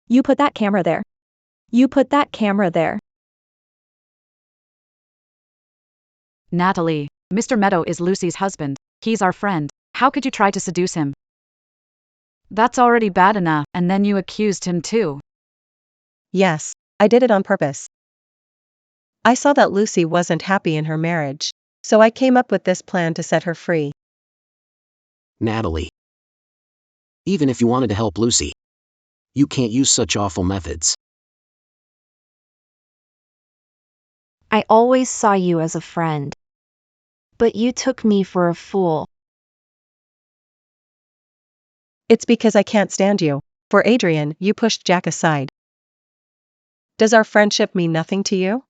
You put that camera there. You put that camera there.
Natalie, Mr. Meadow is Lucy's husband. He's our friend. How could you try to seduce him? That's already bad enough, and then you accused him too.
Yes, I did it on purpose. I saw that Lucy wasn't happy in her marriage, so I came up with this plan to set her free.
Natalie. Even if you wanted to help Lucy, you can't use such awful methods.
I always saw you as a friend. But you took me for a fool.
It's because I can't stand you. For Adrian, you pushed Jack aside. Does our friendship mean nothing to you?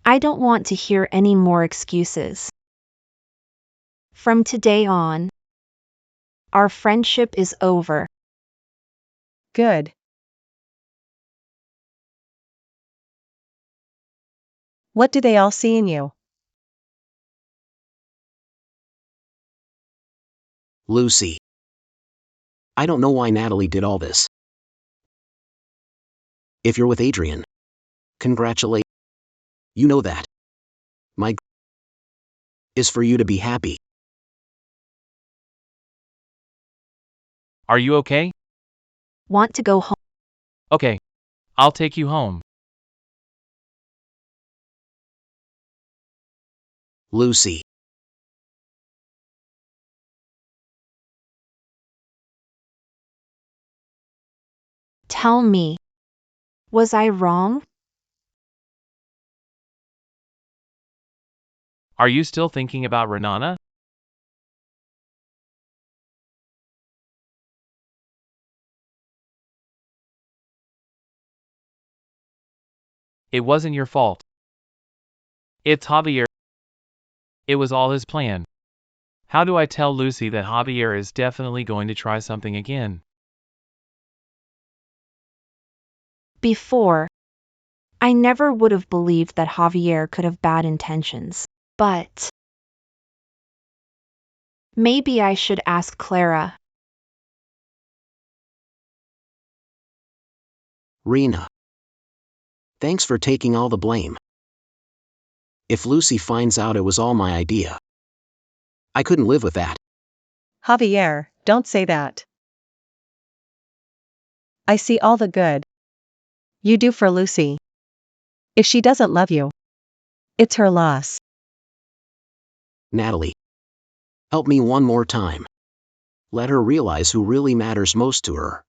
I don't want to hear any more excuses. From today on, our friendship is over.
Good. What do they all see in you?
Lucy. I don't know why Natalie did all this. If you're with Adrian, congratulations. You know that. My is for you to be happy.
Are you okay?
Want to go home?
Okay. I'll take you home.
Lucy.
Tell me, was I wrong?
Are you still thinking about Renana? It wasn't your fault. It's Javier. It was all his plan. How do I tell Lucy that Javier is definitely going to try something again?
Before, I never would have believed that Javier could have bad intentions. But maybe I should ask Clara.
Rena. Thanks for taking all the blame. If Lucy finds out it was all my idea, I couldn't live with that.
Javier, don't say that. I see all the good you do for Lucy. If she doesn't love you, it's her loss.
Natalie. Help me one more time. Let her realize who really matters most to her.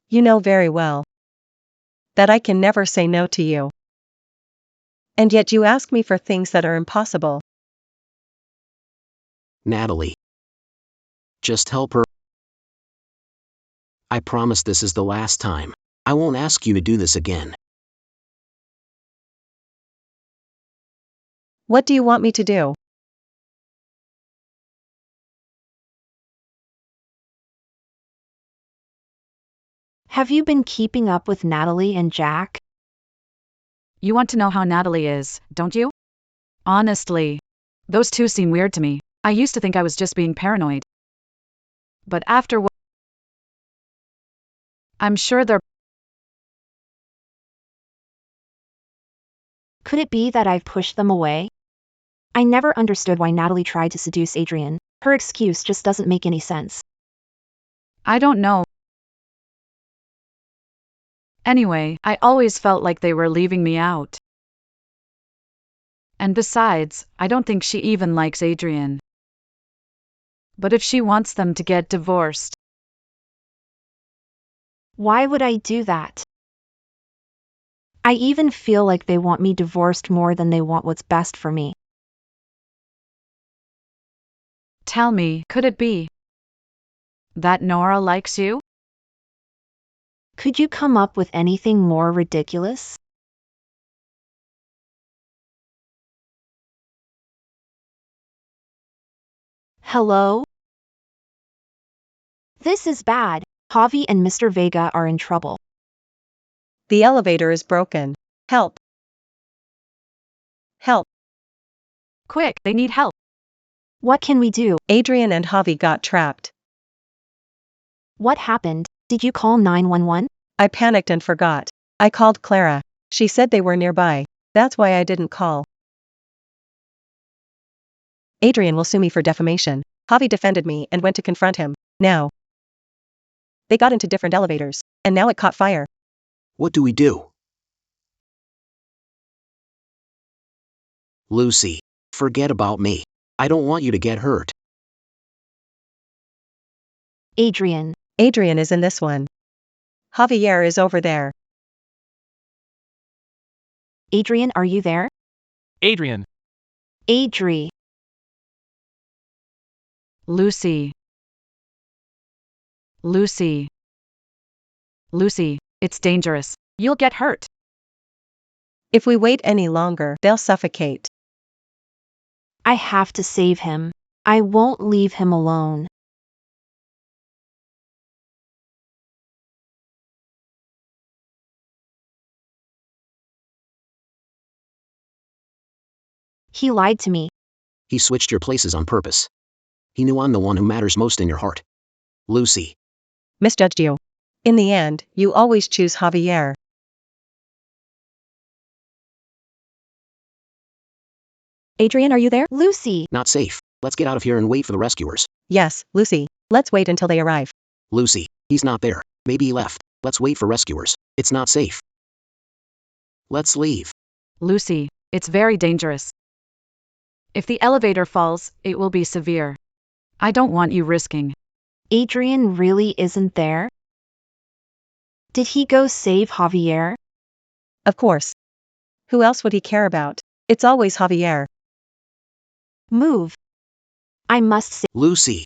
You know very well that I can never say no to you. And yet you ask me for things that are impossible.
Natalie. Just help her. I promise this is the last time. I won't ask you to do this again.
What do you want me to do?
Have you been keeping up with Natalie and Jack?
You want to know how Natalie is, don't you? Honestly, those two seem weird to me. I used to think I was just being paranoid. But after what, I'm sure they're.
Could it be that I've pushed them away? I never understood why Natalie tried to seduce Adrian. Her excuse just doesn't make any sense.
I don't know. Anyway, I always felt like they were leaving me out. And besides, I don't think she even likes Adrian. But if she wants them to get divorced.
Why would I do that? I even feel like they want me divorced more than they want what's best for me.
Tell me, could it be that Nora likes you?
Could you come up with anything more ridiculous? Hello? This is bad. Javi and Mr. Vega are in trouble.
The elevator is broken. Help. Help.
Quick, they need help.
What can we do?
Adrian and Javi got trapped.
What happened? Did you call 911?
I panicked and forgot. I called Clara. She said they were nearby. That's why I didn't call. Adrian will sue me for defamation. Javi defended me and went to confront him. Now. They got into different elevators, and now it caught fire.
What do we do? Lucy, forget about me. I don't want you to get hurt.
Adrian.
Adrian is in this one. Javier is over there.
Adrian, are you there?
Adrian.
Adri.
Lucy. Lucy. Lucy, it's dangerous. You'll get hurt.
If we wait any longer, they'll suffocate.
I have to save him. I won't leave him alone. He lied to me.
He switched your places on purpose. He knew I'm the one who matters most in your heart. Lucy.
Misjudged you. In the end, you always choose Javier.
Adrian, are you there?
Lucy.
Not safe. Let's get out of here and wait for the rescuers.
Yes, Lucy. Let's wait until they arrive.
Lucy, he's not there. Maybe he left. Let's wait for rescuers. It's not safe. Let's leave.
Lucy, it's very dangerous. If the elevator falls, it will be severe. I don't want you risking.
Adrian really isn't there? Did he go save Javier?
Of course. Who else would he care about? It's always Javier.
Move. I must save.
Lucy.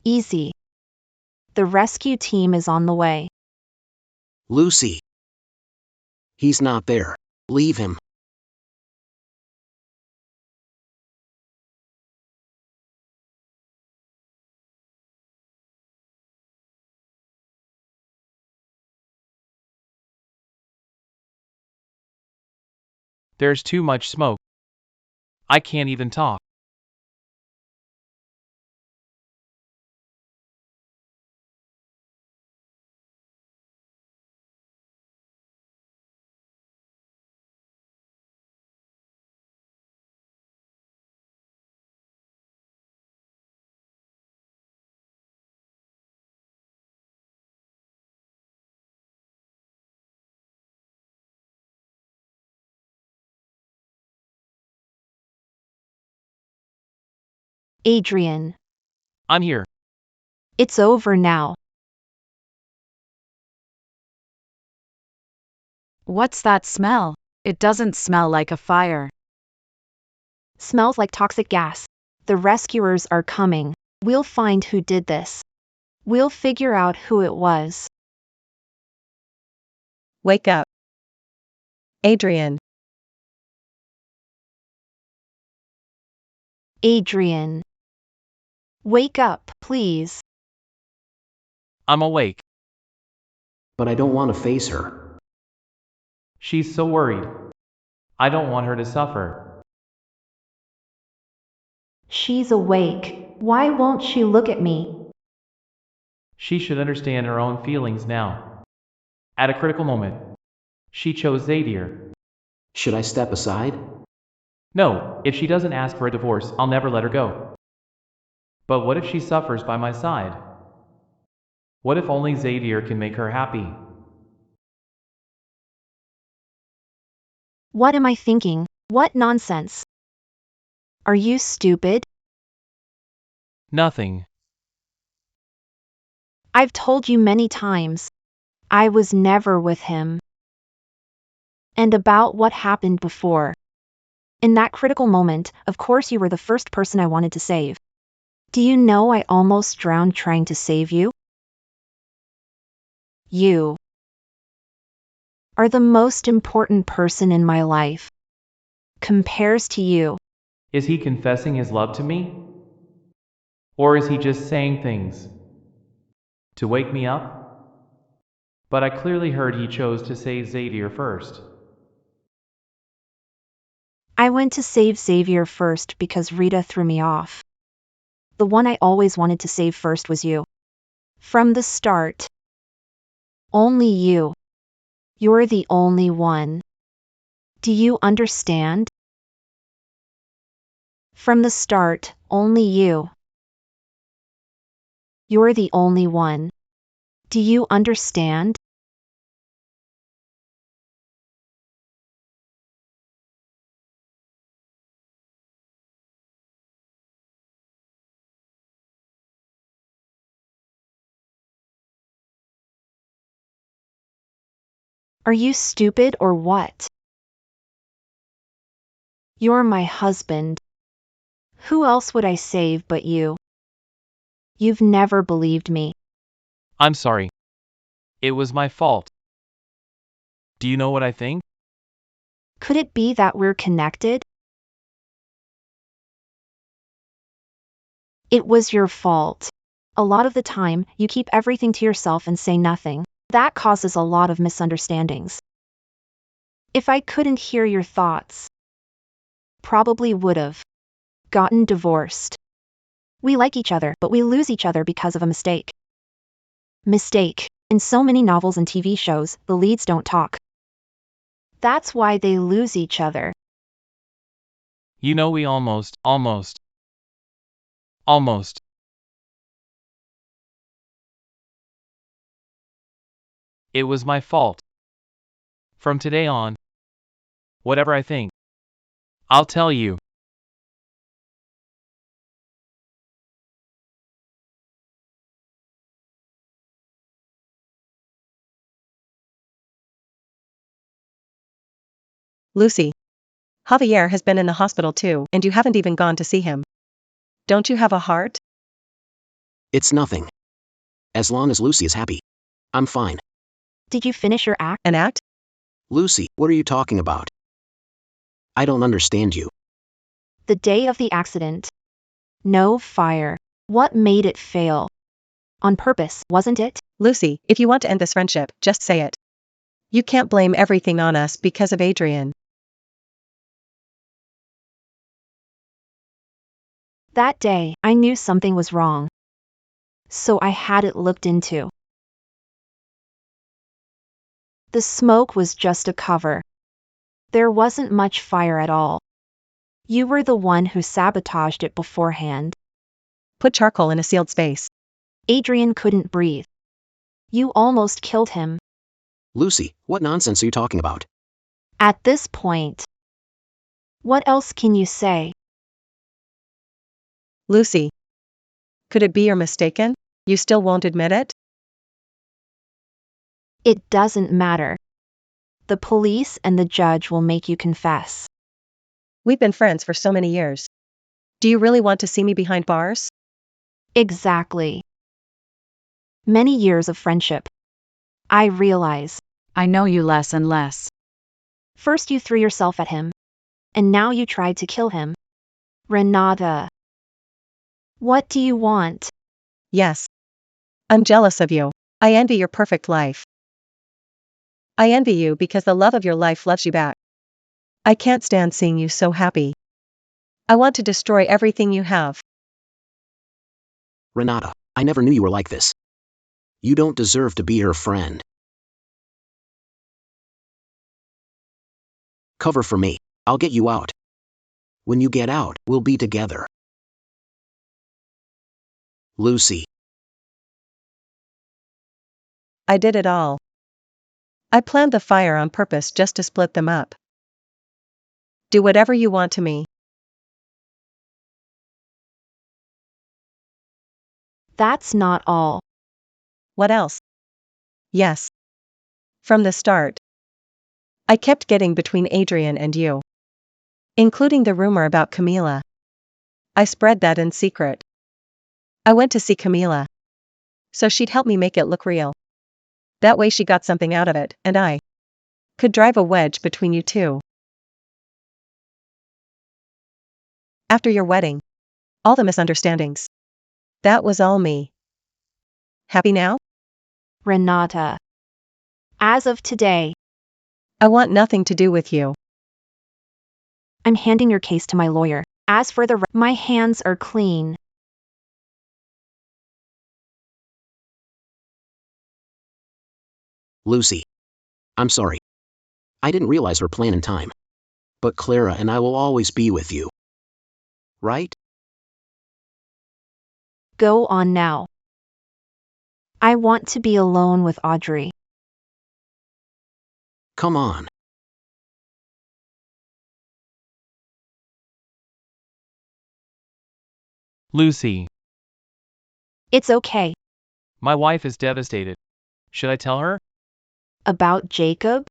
Easy. The rescue team is on the way.
Lucy. He's not there. Leave him.
There's too much smoke. I can't even talk.
Adrian.
I'm here.
It's over now.
What's that smell? It doesn't smell like a fire.
Smells like toxic gas. The rescuers are coming. We'll find who did this. We'll figure out who it was.
Wake up. Adrian.
Adrian. Wake up, please.
I'm awake.
But I don't want to face her.
She's so worried. I don't want her to suffer.
She's awake. Why won't she look at me?
She should understand her own feelings now. At a critical moment, she chose Xavier.
Should I step aside?
No, if she doesn't ask for a divorce, I'll never let her go. But what if she suffers by my side? What if only Xavier can make her happy?
What am I thinking? What nonsense? Are you stupid?
Nothing.
I've told you many times. I was never with him. And about what happened before. In that critical moment, of course you were the first person I wanted to save. Do you know I almost drowned trying to save you? You are the most important person in my life. Compares to you.
Is he confessing his love to me? Or is he just saying things to wake me up? But I clearly heard he chose to say Xavier first.
I went to save Xavier first because Rita threw me off. The one I always wanted to save first was you. From the start. Only you. You're the only one. Do you understand? From the start, only you. You're the only one. Do you understand? Are you stupid or what? You're my husband. Who else would I save but you? You've never believed me.
I'm sorry. It was my fault. Do you know what I think?
Could it be that we're connected? It was your fault. A lot of the time, you keep everything to yourself and say nothing. That causes a lot of misunderstandings. If I couldn't hear your thoughts, probably would've gotten divorced. We like each other, but we lose each other because of a mistake. Mistake. In so many novels and TV shows, the leads don't talk. That's why they lose each other.
You know we almost. It was my fault. From today on, whatever I think, I'll tell you.
Lucy. Javier has been in the hospital too, and you haven't even gone to see him. Don't you have a heart?
It's nothing. As long as Lucy is happy, I'm fine.
Did you finish your act?
An act?
Lucy, what are you talking about? I don't understand you.
The day of the accident. No fire. What made it fail? On purpose, wasn't it?
Lucy, if you want to end this friendship, just say it. You can't blame everything on us because of Adrian.
That day, I knew something was wrong. So I had it looked into. The smoke was just a cover. There wasn't much fire at all. You were the one who sabotaged it beforehand.
Put charcoal in a sealed space.
Adrian couldn't breathe. You almost killed him.
Lucy, what nonsense are you talking about?
At this point, what else can you say?
Lucy. Could it be you're mistaken? You still won't admit it?
It doesn't matter. The police and the judge will make you confess.
We've been friends for so many years. Do you really want to see me behind bars?
Exactly. Many years of friendship. I realize.
I know you less and less.
First you threw yourself at him. And now you tried to kill him. Renata. What do you want?
Yes. I'm jealous of you. I envy your perfect life. I envy you because the love of your life loves you back. I can't stand seeing you so happy. I want to destroy everything you have.
Renata, I never knew you were like this. You don't deserve to be her friend. Cover for me. I'll get you out. When you get out, we'll be together. Lucy.
I did it all. I planned the fire on purpose just to split them up. Do whatever you want to me.
That's not all.
What else? Yes. From the start, I kept getting between Adrian and you. Including the rumor about Camila. I spread that in secret. I went to see Camila. So she'd help me make it look real. That way she got something out of it, and I could drive a wedge between you two. After your wedding. All the misunderstandings. That was all me. Happy now?
Renata. As of today,
I want nothing to do with you.
I'm handing your case to my lawyer. As for the my hands are clean.
Lucy. I'm sorry. I didn't realize our plan in time. But Clara and I will always be with you. Right?
Go on now. I want to be alone with Audrey.
Come on.
Lucy,
It's okay.
my wife is devastated. Should I tell her?
About Jacob?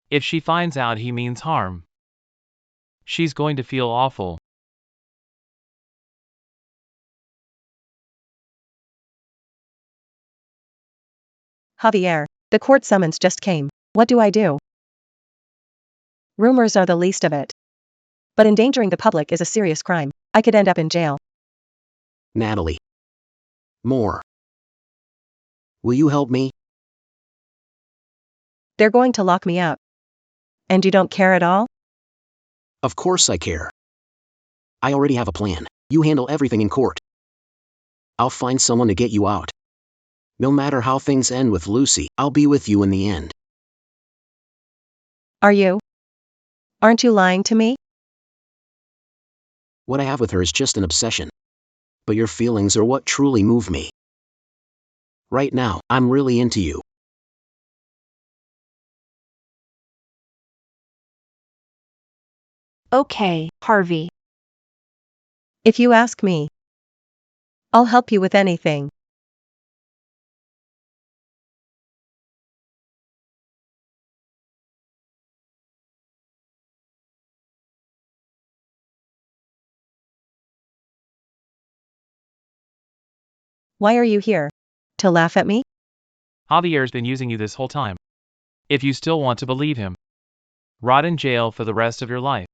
If she finds out he means harm, she's going to feel awful.
Javier, the court summons just came. What do I do? Rumors are the least of it. But endangering the public is a serious crime. I could end up in jail.
Natalie. More. Will you help me?
They're going to lock me up. And you don't care at all?
Of course I care. I already have a plan. You handle everything in court. I'll find someone to get you out. No matter how things end with Lucy, I'll be with you in the end.
Are you? Aren't you lying to me?
What I have with her is just an obsession. But your feelings are what truly move me. Right now, I'm really into you.
Okay, Harvey.
If you ask me, I'll help you with anything. Why are you here? To laugh at me?
Javier's been using you this whole time. If you still want to believe him, rot in jail for the rest of your life.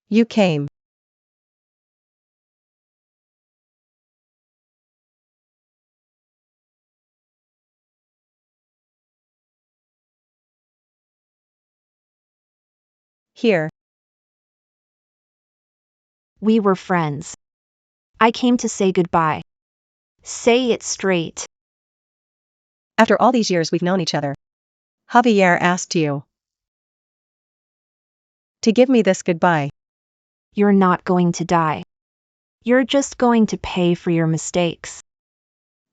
You came. Here.
We were friends. I came to say goodbye. Say it straight.
After all these years we've known each other. Javier asked you to give me this goodbye.
You're not going to die. You're just going to pay for your mistakes.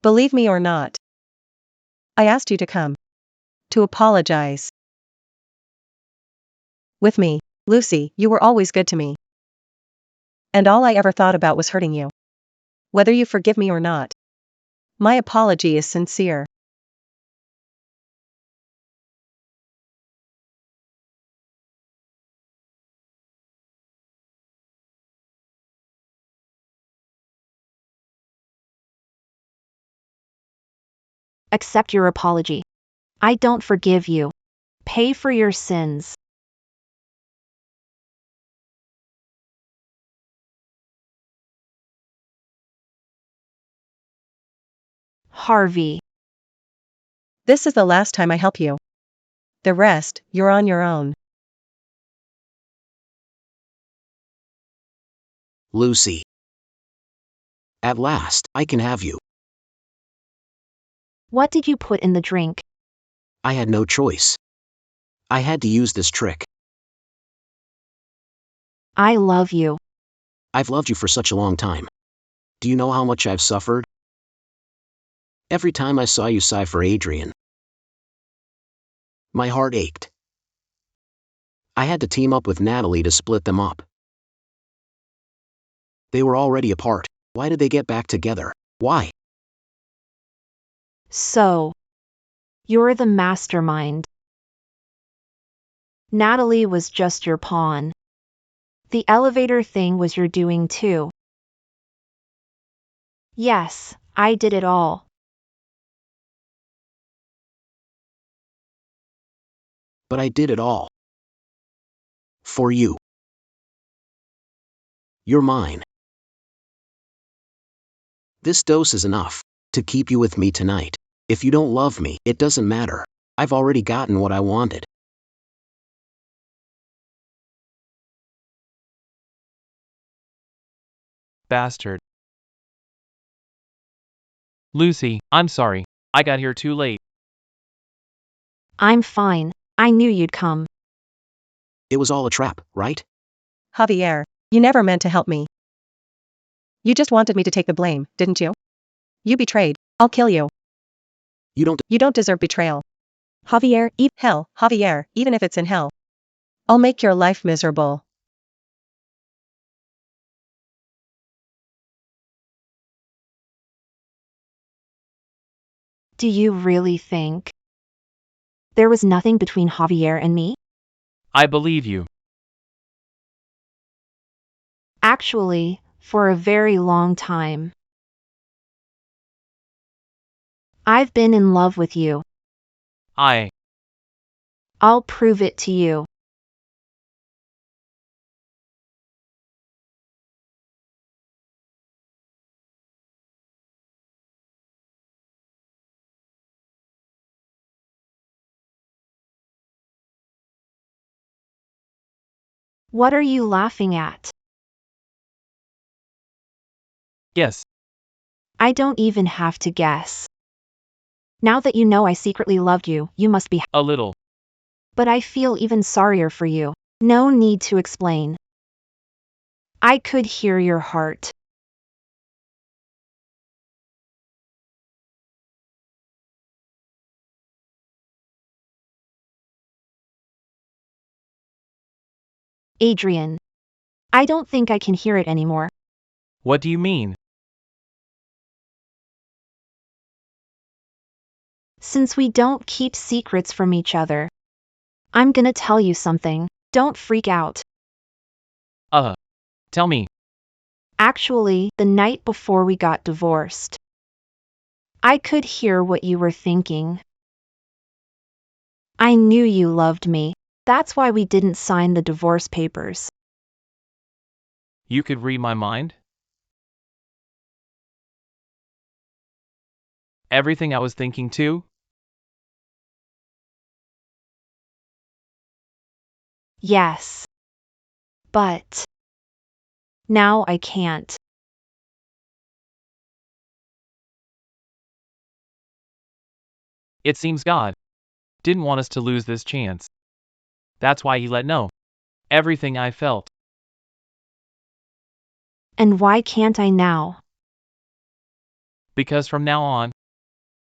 Believe me or not. I asked you to come. To apologize. With me, Lucy, you were always good to me. And all I ever thought about was hurting you. Whether you forgive me or not. My apology is sincere.
Accept your apology. I don't forgive you. Pay for your sins. Harvey.
This is the last time I help you. The rest, you're on your own.
Lucy. At last, I can have you.
What did you put in the drink?
I had no choice. I had to use this trick.
I love you.
I've loved you for such a long time. Do you know how much I've suffered? Every time I saw you sigh for Adrian, my heart ached. I had to team up with Natalie to split them up. They were already apart. Why did they get back together? Why?
So, you're the mastermind. Natalie was just your pawn. The elevator thing was your doing too. Yes, I did it all.
But I did it all. For you. You're mine. This dose is enough to keep you with me tonight. If you don't love me, it doesn't matter. I've already gotten what I wanted.
Bastard. Lucy, I'm sorry. I got here too late.
I'm fine. I knew you'd come.
It was all a trap, right?
Javier, you never meant to help me. You just wanted me to take the blame, didn't you? You betrayed. I'll kill you. You don't deserve betrayal.
Javier,
Hell, Javier, even if it's in hell. I'll make your life miserable.
Do you really think there was nothing between Javier and me?
I believe you.
Actually, for a very long time. I've been in love with you. I'll prove it to you. What are you laughing at?
Yes.
I don't even have to guess. Now that you know I secretly loved you, you must be.
A little.
But I feel even sorrier for you. No need to explain. I could hear your heart. Adrian. I don't think I can hear it anymore.
What do you mean?
Since we don't keep secrets from each other, I'm gonna tell you something. Don't freak out.
Tell me.
Actually, the night before we got divorced, I could hear what you were thinking. I knew you loved me. That's why we didn't sign the divorce papers.
You could read my mind? Everything I was thinking too?
Yes. But now I can't.
It seems God didn't want us to lose this chance. That's why he let know everything I felt.
And why can't I now?
Because from now on,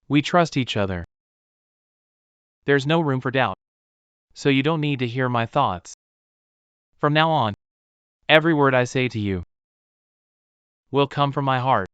we trust each other. There's no room for doubt. So you don't need to hear my thoughts. From now on, every word I say to you will come from my heart.